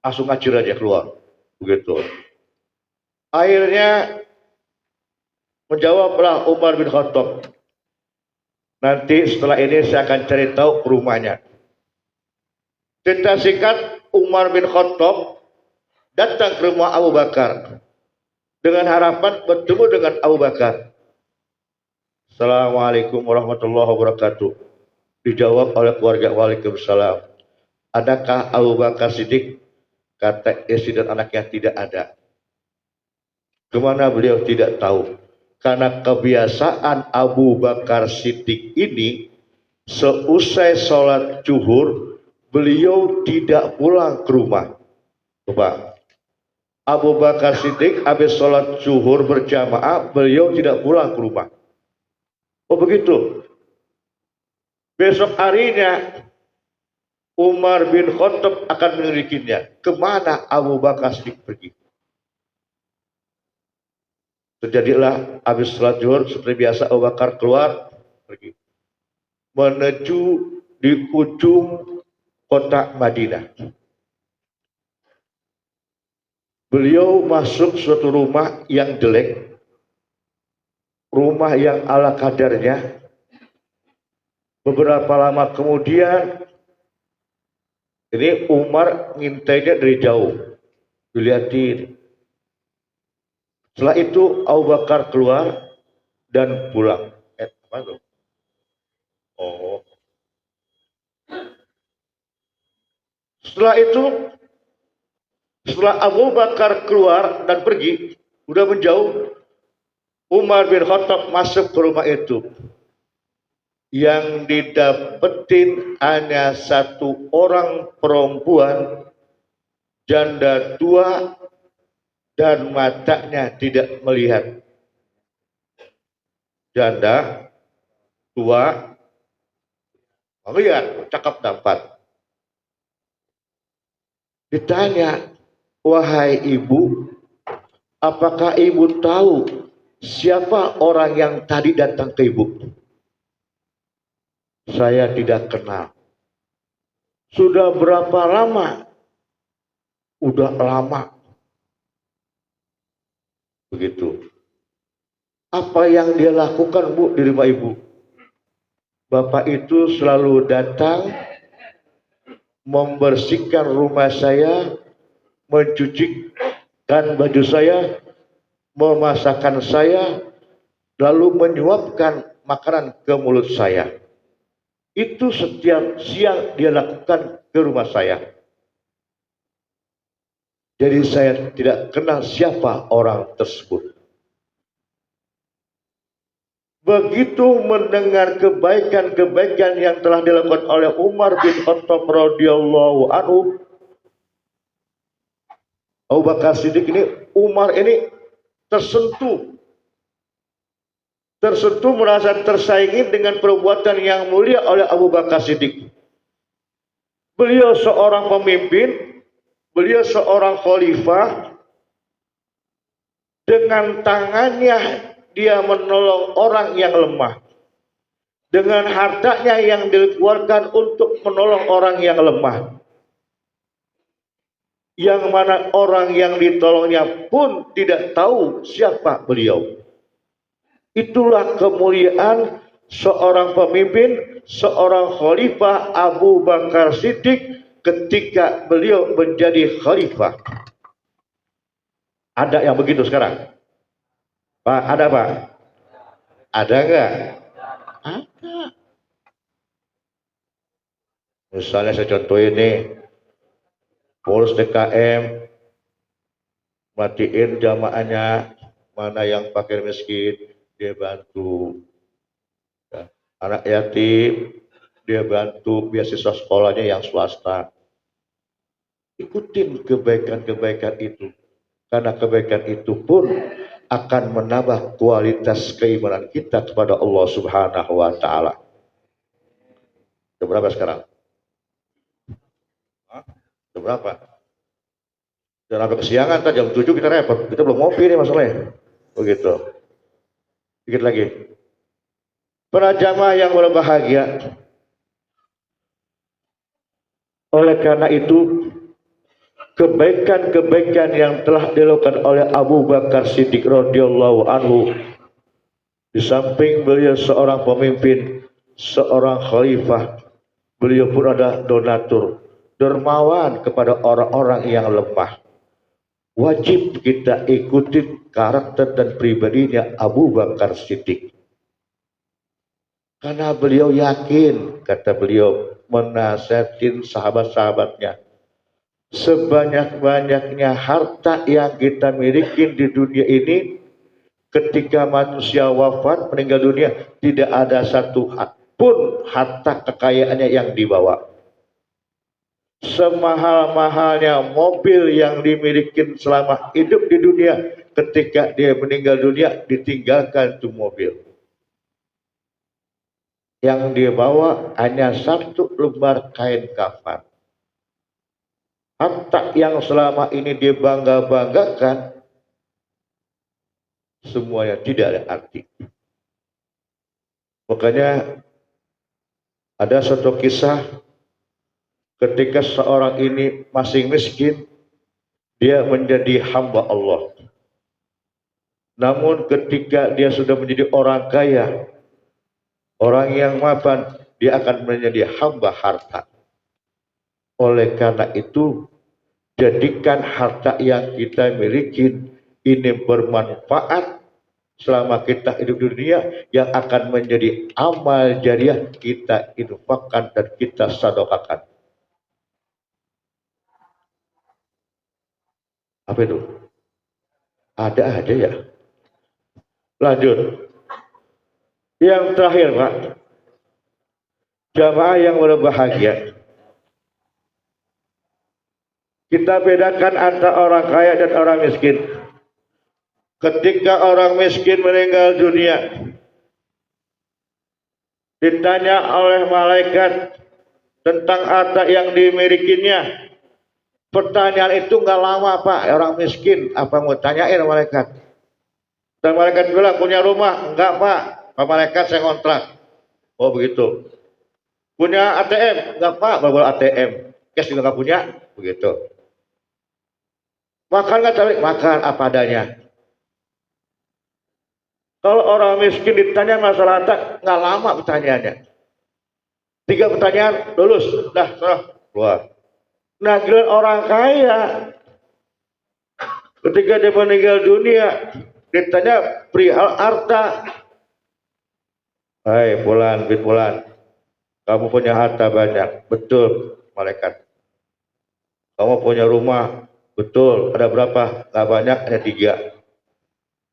langsung ngacir aja keluar begitu. Akhirnya menjawablah Umar bin Khattab, nanti setelah ini saya akan cari tahu ke rumahnya. Kita singkat, Umar bin Khattab datang ke rumah Abu Bakar dengan harapan bertemu dengan Abu Bakar. Assalamualaikum warahmatullahi wabarakatuh. Dijawab oleh keluarga, waalaikumsalam. Adakah Abu Bakar Siddiq? Kata istri dan anaknya, tidak ada. Kemana beliau tidak tahu. Karena kebiasaan Abu Bakar Siddiq ini, seusai sholat zuhur, beliau tidak pulang ke rumah. Coba, Abu Bakar Siddiq habis sholat zuhur berjamaah, beliau tidak pulang ke rumah. Oh begitu. Besok harinya Umar bin Khattab akan menyelidikinya. Kemana Abu Bakar Siddiq pergi? Terjadilah habis sholat zuhur seperti biasa Abu Bakar keluar pergi menuju di ujung kota Madinah. Beliau masuk suatu rumah yang jelek, rumah yang ala kadarnya. Beberapa lama kemudian, ini Umar ngintainya dari jauh, dilihatin. Setelah itu Abu Bakar keluar dan pulang. Apa itu? Oh. Setelah Abu Bakar keluar dan pergi, udah menjauh, Umar bin Khattab masuk ke rumah itu. Yang didapetin hanya satu orang perempuan, janda tua, dan matanya tidak melihat. Janda tua, melihat, cakap dapat. Ditanya, wahai ibu, apakah ibu tahu siapa orang yang tadi datang ke ibu? Saya tidak kenal. Sudah berapa lama? Udah lama. Begitu. Apa yang dia lakukan, Bu, di rumah ibu? Bapak itu selalu datang, membersihkan rumah saya, mencucikan baju saya, memasakkan saya, lalu menyuapkan makanan ke mulut saya. Itu setiap siang dia lakukan ke rumah saya. Jadi saya tidak kenal siapa orang tersebut. Begitu mendengar kebaikan-kebaikan yang telah dilakukan oleh Umar bin Khattab radhiyallahu anhu, Abu Bakar Siddiq ini, Umar ini tersentuh merasa tersaingi dengan perbuatan yang mulia oleh Abu Bakar Siddiq. Beliau seorang pemimpin, beliau seorang khalifah, dengan tangannya dia menolong orang yang lemah, dengan hartanya yang dikeluarkan untuk menolong orang yang lemah, yang mana orang yang ditolongnya pun tidak tahu siapa beliau. Itulah kemuliaan seorang pemimpin, seorang khalifah Abu Bakar Siddiq ketika beliau menjadi khalifah. Ada yang begitu sekarang? Pak, ada Pak? Ada enggak? Ada. Misalnya saya contoh ini, Polres DKM matiin jamaahnya, mana yang fakir miskin dia bantu, ya. Anak yatim dia bantu, beasiswa sekolahnya yang swasta. Ikutin kebaikan-kebaikan itu, karena kebaikan itu pun akan menambah kualitas keimanan kita kepada Allah Subhanahu wa Ta'ala. Jam berapa sekarang? Jam berapa? Jangan sampai kesiangan, jam 7 kita repot, kita belum ngopi nih masalahnya. Begitu. Dikit lagi. Para jamaah yang berbahagia, oleh karena itu kebaikan-kebaikan yang telah dilakukan oleh Abu Bakar Siddiq radhiyallahu anhu, di samping beliau seorang pemimpin, seorang khalifah, beliau pun ada donatur, dermawan kepada orang-orang yang lemah. Wajib kita ikuti karakter dan pribadinya Abu Bakar Siddiq. Karena beliau yakin, kata beliau, menasihatin sahabat-sahabatnya, sebanyak-banyaknya harta yang kita miliki di dunia ini, ketika manusia wafat meninggal dunia, tidak ada satu pun harta kekayaannya yang dibawa. Semahal-mahalnya mobil yang dimiliki selama hidup di dunia, ketika dia meninggal dunia ditinggalkan itu mobil. yang dia bawa hanya satu lembar kain kafan. Harta yang selama ini dia bangga-banggakan semuanya tidak ada arti. Makanya ada satu kisah ketika seorang ini masih miskin, dia menjadi hamba Allah. Namun ketika dia sudah menjadi orang kaya, orang yang mapan, dia akan menjadi hamba harta. Oleh karena itu, jadikan harta yang kita miliki ini bermanfaat selama kita hidup di dunia, yang akan menjadi amal jariah kita infakkan dan kita sedekahkan. Apa itu? Ada aja ya. Lanjut. Yang terakhir, Pak. Jamaah yang berbahagia. Kita bedakan antara orang kaya dan orang miskin. Ketika orang miskin meninggal dunia, ditanya oleh malaikat tentang harta yang dimilikinya. Pertanyaan itu nggak lama, Pak. Orang miskin, apa mau tanyain malaikat? Dan malaikat bilang, punya rumah? Enggak, Pak. Pak malaikat, saya kontrak. Oh begitu. Punya ATM? Enggak, Pak. Baru ATM. Cash juga nggak punya. Begitu. Makan nggak, tapi makan apa adanya. Kalau orang miskin ditanya masalah harta, nggak lama pertanyaannya. 3 pertanyaan, lulus. Dah, keluar. Nah, giliran orang kaya, ketika dia meninggal dunia, ditanya perihal harta. Hai Fulan bin Fulan, kamu punya harta banyak. Betul, malaikat. Kamu punya rumah. Betul, ada berapa? Nggak banyak, ada 3.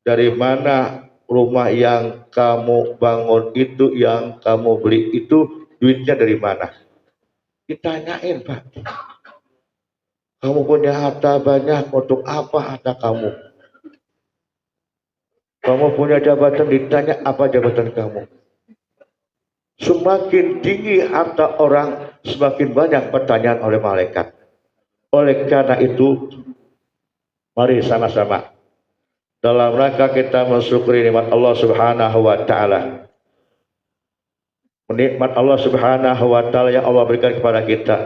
Dari mana rumah yang kamu bangun itu, yang kamu beli itu, duitnya dari mana? Ditanyain, Pak. Kamu punya harta banyak, untuk apa harta kamu? Kamu punya jabatan, ditanya apa jabatan kamu? Semakin tinggi harta orang, semakin banyak pertanyaan oleh malaikat. Oleh karena itu, mari sama-sama dalam rangka kita mensyukuri nikmat Allah Subhanahu wa taala. Nikmat Allah Subhanahu wa taala yang Allah berikan kepada kita.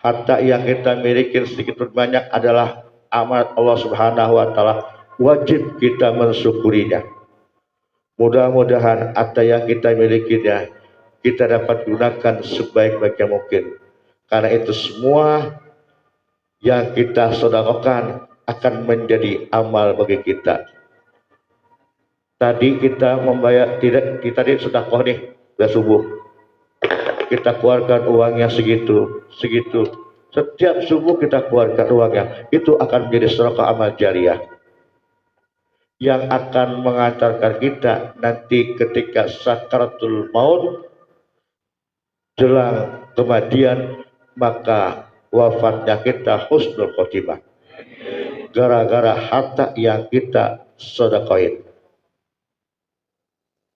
Harta yang kita miliki sedikit banyak adalah amanat Allah Subhanahu wa taala, wajib kita mensyukurinya. Mudah-mudahan harta yang kita milikinya kita dapat gunakan sebaik-baiknya mungkin. Karena itu semua yang kita sedekahkan akan menjadi amal bagi kita. Tadi kita membayar, kita tadi sedekah nih, sudah subuh. Kita keluarkan uangnya segitu. Setiap subuh kita keluarkan uangnya. Itu akan menjadi sedekah amal jariah yang akan mengantarkan kita nanti ketika sakaratul maut, jelang kematian, maka wafatnya kita husnul khotimah. Gara-gara harta yang kita sedekahin.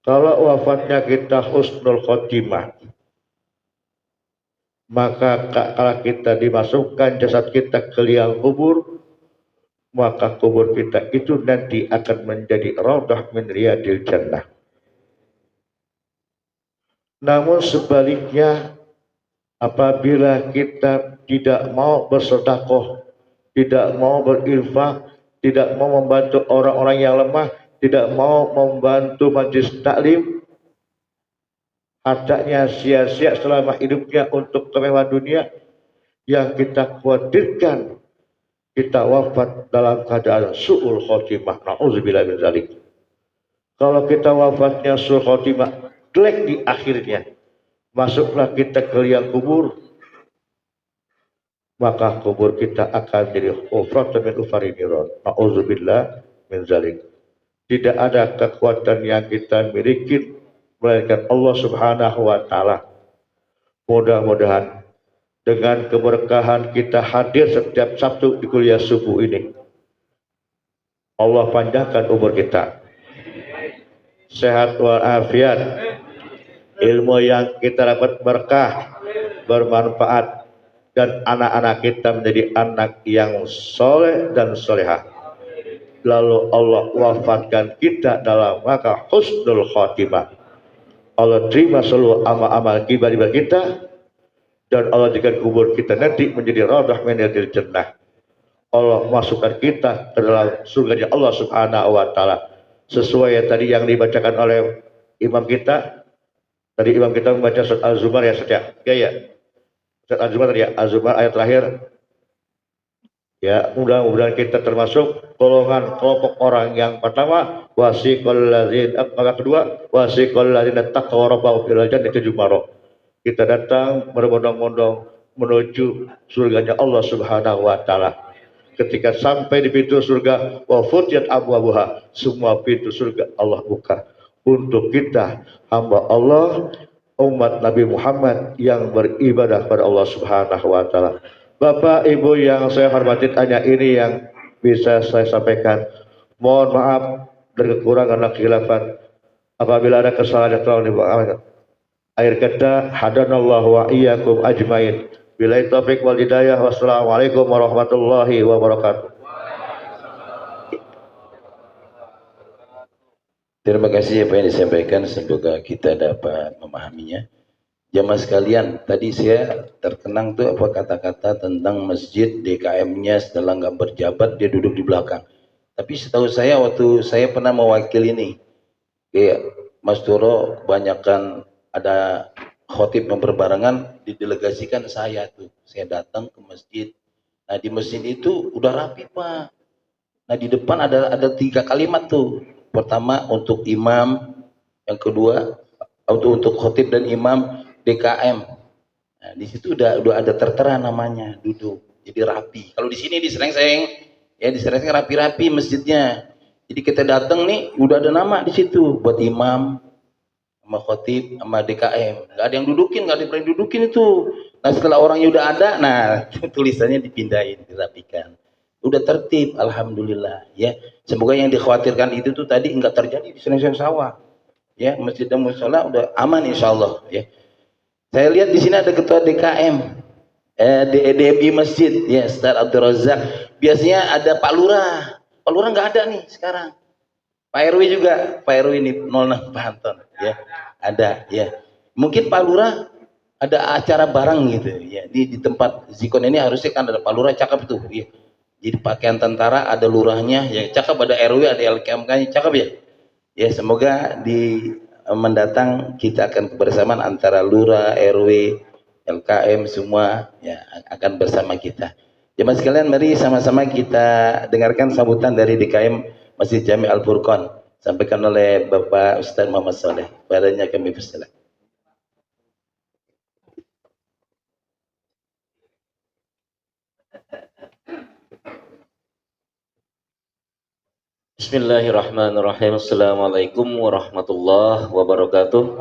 Kalau wafatnya kita husnul khotimah, maka kalau kita dimasukkan jasad kita ke liang kubur, maka kubur kita itu nanti akan menjadi raudhah min riyadil jannah. Namun sebaliknya, apabila kita tidak mau bersedekah, tidak mau berinfak, tidak mau membantu orang-orang yang lemah, tidak mau membantu majelis taklim, hartanya sia-sia selama hidupnya untuk kemewahan dunia, yang kita khawatirkan kita wafat dalam keadaan su'ul khotimah. Na'udzubillah min dzalik. Kalau kita wafatnya su'ul khotimah, jelek di akhirnya, masuklah kita ke liang kubur, maka kubur kita akan jadi hufratun min hufari niran. Na'udzubillah min dzalik. Tidak ada kekuatan yang kita miliki melainkan Allah Subhanahu wa taala. Mudah-mudahan dengan keberkahan kita hadir setiap Sabtu di kuliah subuh ini, Allah panjangkan umur kita, sehat walafiat, ilmu yang kita dapat berkah, bermanfaat, dan anak-anak kita menjadi anak yang soleh dan solehah. Lalu Allah wafatkan kita dalam maka husnul khotimah. Allah terima seluruh amal-amal ibadah kita, dan Allah jadikan kubur kita nanti menjadi raudhah min riyadil jannah. Allah masukkan kita ke dalam surganya Allah Subhanahu wa taala. Sesuai yang tadi yang dibacakan oleh imam kita. Tadi imam kita membaca surat Az-Zumar ya setiap ya. Surat Az-Zumar tadi ya, Az-Zumar ayat terakhir. Ya, mudah-mudahan kita termasuk golongan kelompok orang yang pertama, wasiqal ladzina, maka kedua, wasiqal ladzina taqwa rabbahum ila jannati zumara. Kita datang berbondong-bondong menuju surganya Allah Subhanahu wa taala. Ketika sampai di pintu surga, wa futiyat abwabuha, semua pintu surga Allah buka untuk kita hamba Allah, umat Nabi Muhammad yang beribadah pada Allah Subhanahu wa taala. Bapak Ibu yang saya hormati, hanya ini yang bisa saya sampaikan. Mohon maaf dari kekurangan dan kekhilafan. Apabila ada kesalahan yang telah dibuat, akhir kata hadanallahu wa iyyakum ajmain. Billahi taufik wal hidayah. Wassalamualaikum warahmatullahi wabarakatuh. Terima kasih apa yang disampaikan, semoga kita dapat memahaminya. Jamaah sekalian, tadi saya terkenang tuh apa kata-kata tentang masjid DKM-nya setelah nggak berjabat dia duduk di belakang. Tapi setahu saya waktu saya pernah mewakili ini, kayak Mas Turo kebanyakan ada khotib yang berbarengan, didelegasikan saya tuh. Saya datang ke masjid. Nah di masjid itu udah rapi Pak. Nah di depan ada 3 kalimat tuh. Pertama untuk imam, yang kedua untuk khotib dan imam DKM. Nah, di situ udah ada tertera namanya, duduk. Jadi rapi. Kalau di sini di Serengseng, ya di Serengseng rapi-rapi masjidnya. Jadi kita datang nih udah ada nama di situ buat imam, sama khotib, sama DKM. Nggak ada yang dudukin, nggak ada yang berani dudukin itu. Nah setelah orangnya udah ada, nah tulisannya dipindahin, dirapikan. Udah tertib, alhamdulillah. Ya, semoga yang dikhawatirkan itu tuh tadi nggak terjadi di Serengseng Sawah. Ya, masjid dan musola udah aman insya Allah. Ya. Saya lihat di sini ada ketua DKM, DMI Masjid, ya, Ustaz Abdul Razak. Biasanya ada Pak Lurah. Pak Lurah nggak ada nih sekarang. Pak RW juga, Pak RW ini 06 Banten, ya, ada, ya. Mungkin Pak Lurah ada acara bareng gitu, ya. Di tempat Zikon ini harusnya kan ada Pak Lurah, cakep tuh, ya. Jadi pakaian tentara ada lurahnya, ya, cakep, ada RW, ada LKMK-nya, cakep ya. Ya, semoga di mendatang kita akan kebersamaan antara lurah, RW, LKM semua ya akan bersama kita. Jemaah sekalian, mari sama-sama kita dengarkan sambutan dari DKM Masjid Jami Al Furqon sampaikan oleh Bapak Ustaz Muhammad Saleh. Padanya kami persilakan. Bismillahirrahmanirrahim. Assalamualaikum warahmatullahi wabarakatuh.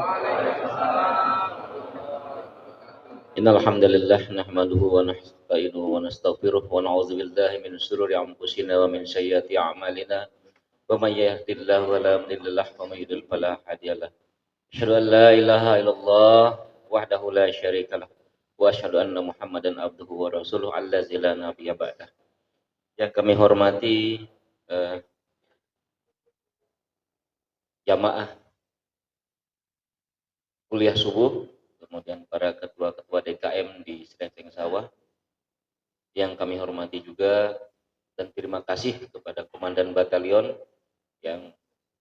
Innal hamdalillah nahmaduhu wa nasta'inuhu wa nastaghfiruh wa na'udzu billahi min shururi anfusina wa min sayyiati a'malina. Wa may yahdihillahu fala mudilla lahu wa may yudlil fala hadiyalah. Asyhadu an la ilaha illallah wahdahu la syarikalah wa asyhadu anna Muhammadan abduhu wa rasuluhu allazi la nabiyya ba'dah. Yang kami hormati jamaah kuliah subuh, kemudian para ketua-ketua DKM di Serengseng Sawah yang kami hormati juga, dan terima kasih kepada Komandan Batalion yang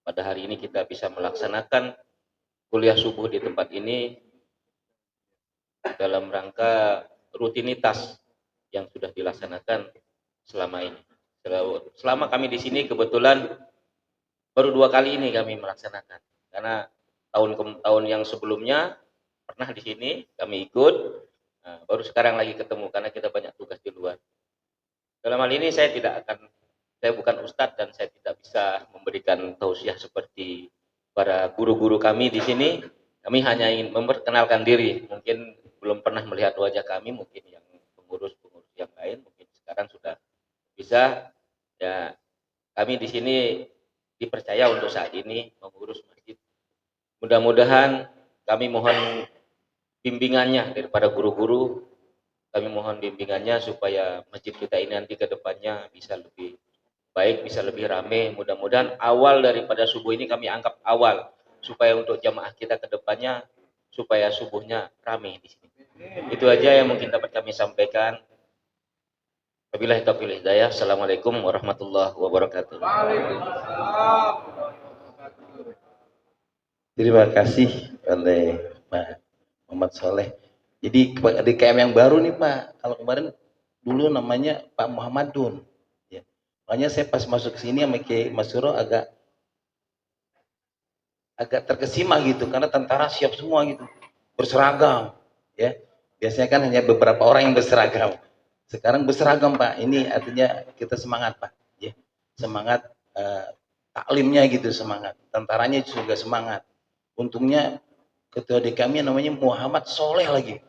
pada hari ini kita bisa melaksanakan kuliah subuh di tempat ini dalam rangka rutinitas yang sudah dilaksanakan selama ini. Selama kami di sini kebetulan baru 2 kali ini kami melaksanakan, karena tahun yang sebelumnya pernah di sini kami ikut, baru sekarang lagi ketemu karena kita banyak tugas di luar. Dalam hal ini saya bukan ustadz dan saya tidak bisa memberikan tausiah seperti para guru-guru kami di sini. Kami hanya ingin memperkenalkan diri, mungkin belum pernah melihat wajah kami, mungkin yang pengurus-pengurus yang lain mungkin sekarang sudah bisa. Ya, kami di sini dipercaya untuk saat ini mengurus masjid. Mudah-mudahan kami mohon bimbingannya daripada guru-guru. Kami mohon bimbingannya supaya masjid kita ini nanti ke depannya bisa lebih baik, bisa lebih rame. Mudah-mudahan awal daripada subuh ini kami anggap awal supaya untuk jamaah kita ke depannya supaya subuhnya rame di sini. Itu aja yang mungkin dapat kami sampaikan. Wabillahi taufiq hidayah. Assalamualaikum warahmatullahi wabarakatuh. Terima kasih oleh Pak Muhammad Soleh. Jadi DKM yang baru nih Pak, kalau kemarin dulu namanya Pak Muhammadun. Ya. Makanya saya pas masuk ke sini sama Kiai Mas Suro agak terkesima gitu, karena tentara siap semua gitu, berseragam. Ya, biasanya kan hanya beberapa orang yang berseragam. Sekarang berseragam Pak. Ini artinya kita semangat Pak. Ya, semangat taklimnya gitu, semangat. Tentaranya juga semangat. Untungnya ketua DKM namanya Muhammad Soleh lagi.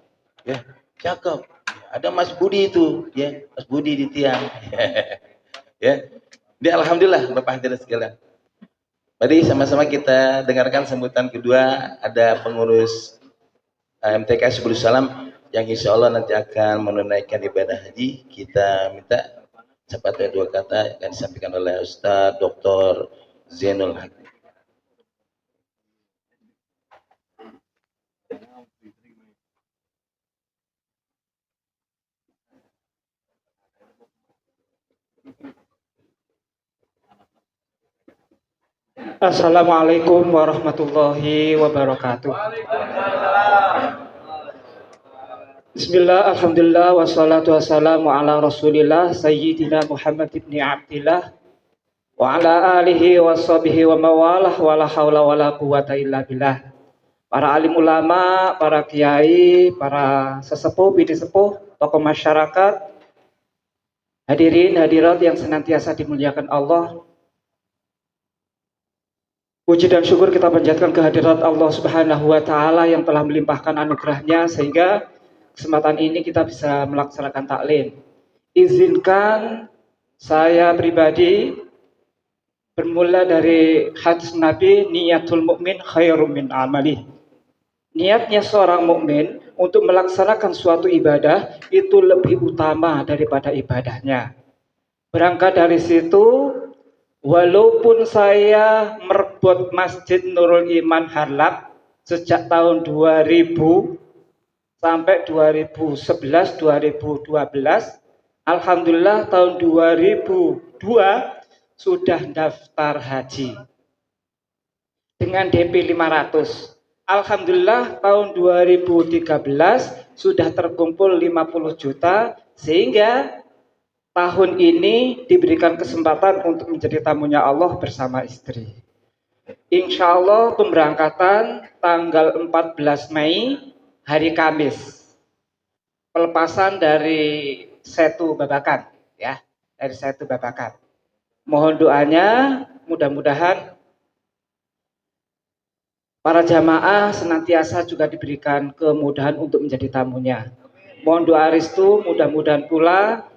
Ya, cakep. Ada Mas Budi itu, ya, Mas Budi di tiang. Ya. Dia alhamdulillah Bapak hadirin sekalian. Mari sama-sama kita dengarkan sambutan kedua, ada pengurus MTK Subul Salam yang insya Allah nanti akan menunaikan ibadah haji. Kita minta sepatah dua kata yang disampaikan oleh Ustaz Dr. Zainul Hakim. Assalamualaikum warahmatullahi wabarakatuh. Bismillah, alhamdulillah, wassalatu wassalamu ala rasulillah Sayyidina Muhammad ibn Abdillah wa ala alihi wa sahbihi wa mawalah wa la hawla wa la quwata illa billah. Para alim ulama, para kiai, para sesepuh, bini sepuh, tokoh masyarakat, hadirin hadirat yang senantiasa dimuliakan Allah. Puji dan syukur kita panjatkan kehadirat Allah Subhanahu wa Ta'ala yang telah melimpahkan anugerahnya sehingga kesempatan ini kita bisa melaksanakan taklim. Izinkan saya pribadi bermula dari hadis Nabi, niyatul mukmin khairum min amali. Niatnya seorang mukmin untuk melaksanakan suatu ibadah itu lebih utama daripada ibadahnya. Berangkat dari situ, walaupun saya merebut Masjid Nurul Iman Harlap sejak tahun 2000 sampai 2011-2012, alhamdulillah tahun 2002 sudah daftar haji dengan DP 500. Alhamdulillah tahun 2013 sudah terkumpul 50 juta sehingga tahun ini diberikan kesempatan untuk menjadi tamunya Allah bersama istri. Insya Allah pemberangkatan tanggal 14 Mei hari Kamis. Pelepasan dari Setu Babakan, ya, dari Setu Babakan. Mohon doanya, mudah-mudahan para jamaah senantiasa juga diberikan kemudahan untuk menjadi tamunya. Mohon doa restu, mudah-mudahan pula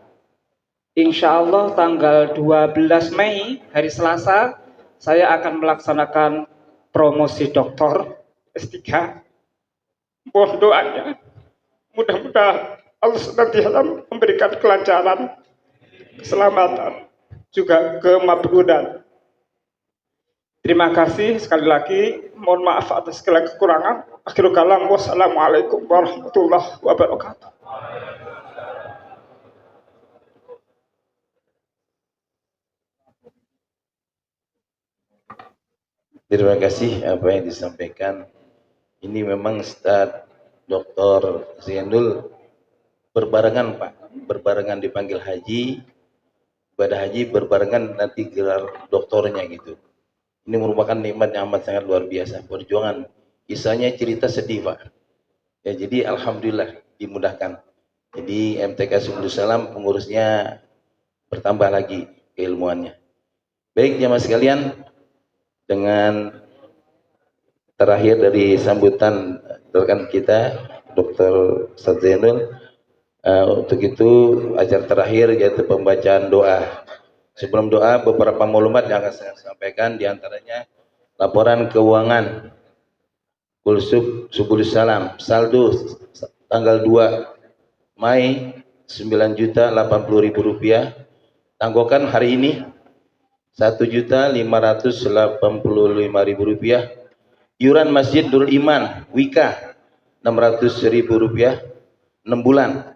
insya Allah tanggal 12 Mei hari Selasa saya akan melaksanakan promosi doktor S3. Mohon doanya, mudah-mudahan Allah senantiasa memberikan kelancaran, keselamatan, juga kemakburan. Terima kasih sekali lagi. Mohon maaf atas segala kekurangan. Akhirul kalam. Wassalamualaikum warahmatullahi wabarakatuh. Terima kasih apa yang disampaikan. Ini memang Ustaz Dr. Zainul berbarengan Pak, berbarengan dipanggil haji, ibadah haji berbarengan nanti gelar doktornya gitu. Ini merupakan nikmat yang amat sangat luar biasa. Perjuangan, kisahnya cerita sedih Pak. Ya, jadi alhamdulillah dimudahkan. Jadi MTK Subul Salam pengurusnya bertambah lagi keilmuannya. Baik jamaah sekalian, dengan terakhir dari sambutan rekan kita Dr. Ustaz Zainul, untuk itu acara terakhir yaitu pembacaan doa. Sebelum doa beberapa maklumat yang akan saya sampaikan, diantaranya laporan keuangan Subul Salam, saldo tanggal 2 Mei 9.080.000 rupiah. Tanggungan hari ini 1.585.000 rupiah. Iuran Masjid Nurul Iman Wika 600.000 rupiah 6 bulan.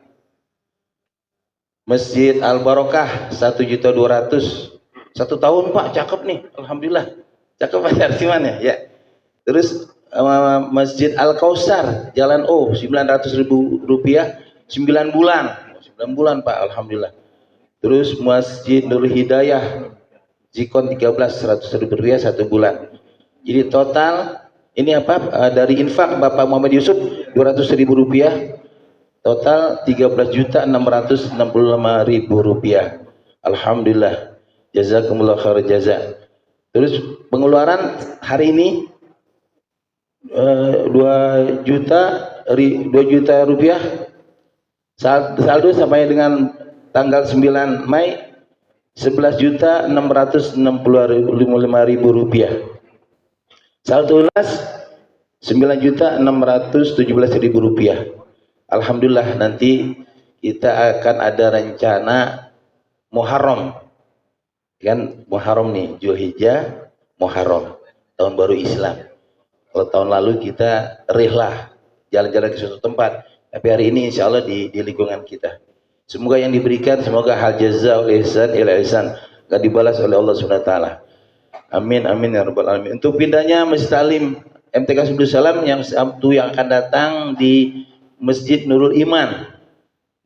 Masjid Al Barokah 1.200.000 1 tahun Pak, cakep nih, alhamdulillah, cakep Pak Arsiman ya. Terus Masjid Al Kausar Jalan O 900.000 rupiah 9 bulan 9 bulan Pak, alhamdulillah. Terus Masjid Nur Hidayah Zikon 13 100.000 rupiah 1 bulan. Jadi total ini dari infak Bapak Muhammad Yusuf 200.000 rupiah, total 13.665.000 rupiah. Alhamdulillah, jazakumullah khair jaza. Terus pengeluaran hari ini 2 juta rupiah, saldo sampai dengan tanggal 9 Mei 11.665.000 rupiah. Saldo lunas 9.617.000 rupiah. Alhamdulillah, nanti kita akan ada rencana Muharram. Kan Muharram nih, Zulhijjah, Muharram, tahun baru Islam. Kalau tahun lalu kita rihlah, jalan-jalan ke suatu tempat. Tapi hari ini insya Allah di lingkungan kita. Semoga yang diberikan, semoga hal jaza oleh ihsan ila ihsan, akan dibalas oleh Allah Subhanahu wa taala. Amin amin ya rabbal alamin. Untuk pindahnya Masjid Talim MTK Subul Salam yang Sabtu yang akan datang di Masjid Nurul Iman.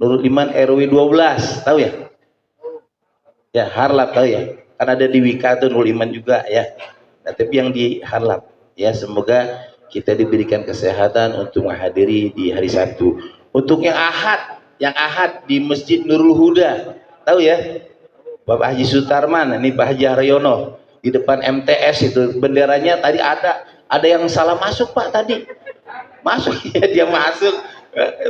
Nurul Iman RW 12, tahu ya? Ya, Harlap tahu ya? Kan ada di Wika tuh Nurul Iman juga ya. Nah, tapi yang di Harlap ya, semoga kita diberikan kesehatan untuk menghadiri di hari Sabtu. Untuk yang Ahad di Masjid Nurul Huda, tahu ya? Bapak Haji Sutarman, ini Pak Haji Haryono di depan MTS itu benderanya tadi ada yang salah masuk Pak tadi. Masuk ya, dia masuk.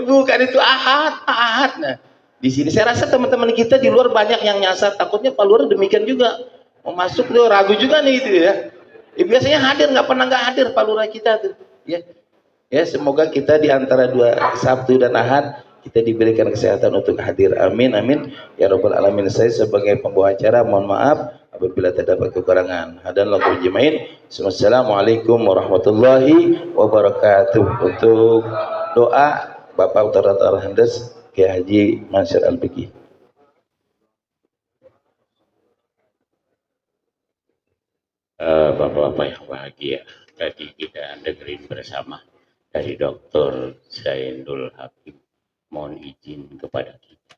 Bukan itu Ahad. Nah, di sini saya rasa teman-teman kita di luar banyak yang nyasar, takutnya Pak Lurah demikian juga. Mau masuk dia ragu juga nih itu ya. Biasanya hadir, nggak pernah nggak hadir Pak Lurah kita tuh. Ya, semoga kita di antara 2 Sabtu dan Ahad kita diberikan kesehatan untuk hadir. Amin amin ya rabbal alamin. Saya sebagai pembawa acara mohon maaf apabila terdapat kekurangan. Hadan lakum jemain. Wassalamualaikum warahmatullahi wabarakatuh. Untuk doa Bapak Utara Handes Kiai Haji Mansur Al-Biki. Bapak-bapak yang bahagia, tadi kita dengerin bersama dari Dr. Zainul Hakim. Mohon izin kepada kita,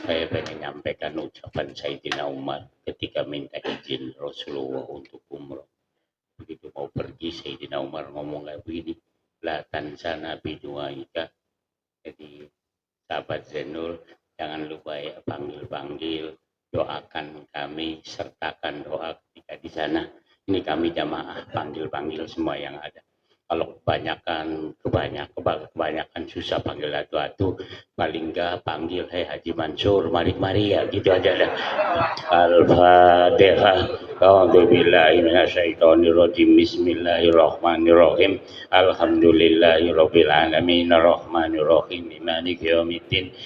saya pengen nyampaikan ucapan Sayyidina Umar ketika minta izin Rasulullah untuk umroh. Begitu mau pergi, Sayyidina Umar ngomong kayak begini, la tansana biduaika. Jadi sahabat Zainul, jangan lupa ya panggil-panggil, doakan kami, sertakan doa ketika di sana. Ini kami jamaah panggil-panggil semua yang ada. Kalau kebanyakan susah panggil atu-atu, paling enggak panggil Hei Haji Mansur, mari ya, gitu aja dah. Al-Fatihah. A'udzubillahi minasyaitonirrajim. Bismillahirrahmanirrahim. Alhamdulillahirabbil alamin arrahmanirrahim maliki yaumiddin.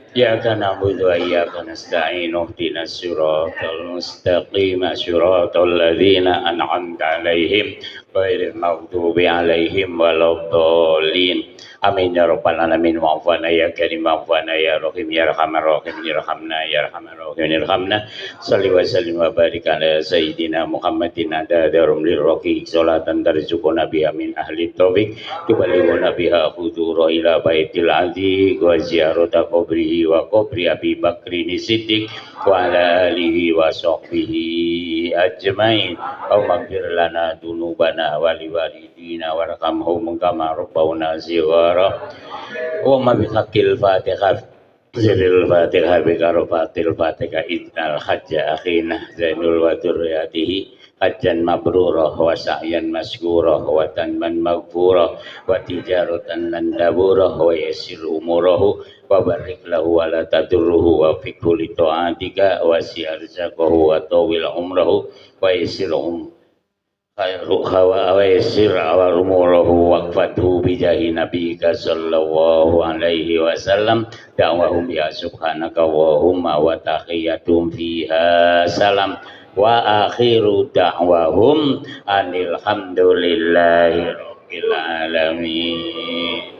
Iyyaka na'budu wa iyyaka nasta'in ihdinas siratal mustaqim siratal ladzina an'amta 'alaihim ghairil maghdubi 'alaihim waladdallin. Amin ya rabbal alamin. Wa'afana ya karim wa'afana ya rahim ya arhamar rahim irhamna ya arhamar rahim irhamna. Shalli wa sallim wa barik ala sayyidina Muhammadin ada darum lirraqi salatan tarzuquna biha min ahli taufiq tuballighuna biha hudura ila baitil aziz wa ziyarata qabrihi wa qabri Abi Bakrin Siddiq wa ala alihi wa sahbihi ajmain. Allahumma lana dunubana wa liwalidina warhamhum kama rabbawna shighara. Wa bihaqqil Fatihah zilil Fatihah bikarofatil Fatihah idnal hajja akhina Zainul wa durriyatihi hajjan mabrurah wa sa'yan maskurah wa tanman maghfurah wa tijaratan lan daburah wa yasir umurahu wa barik lahu wa la tadurruhu wa fikhu li ta'atika wa si'arzaqahu wa tawil umrahu wa yasir khawa wa yassir wa umurahu waqfathu bijahi nabiyika sallallahu alaihi wasallam da'wahum ya subhanaka Allahumma wa tahiyatum fiha salam wa akhiru da'wahum anil hamdulillahi rabbil alamin.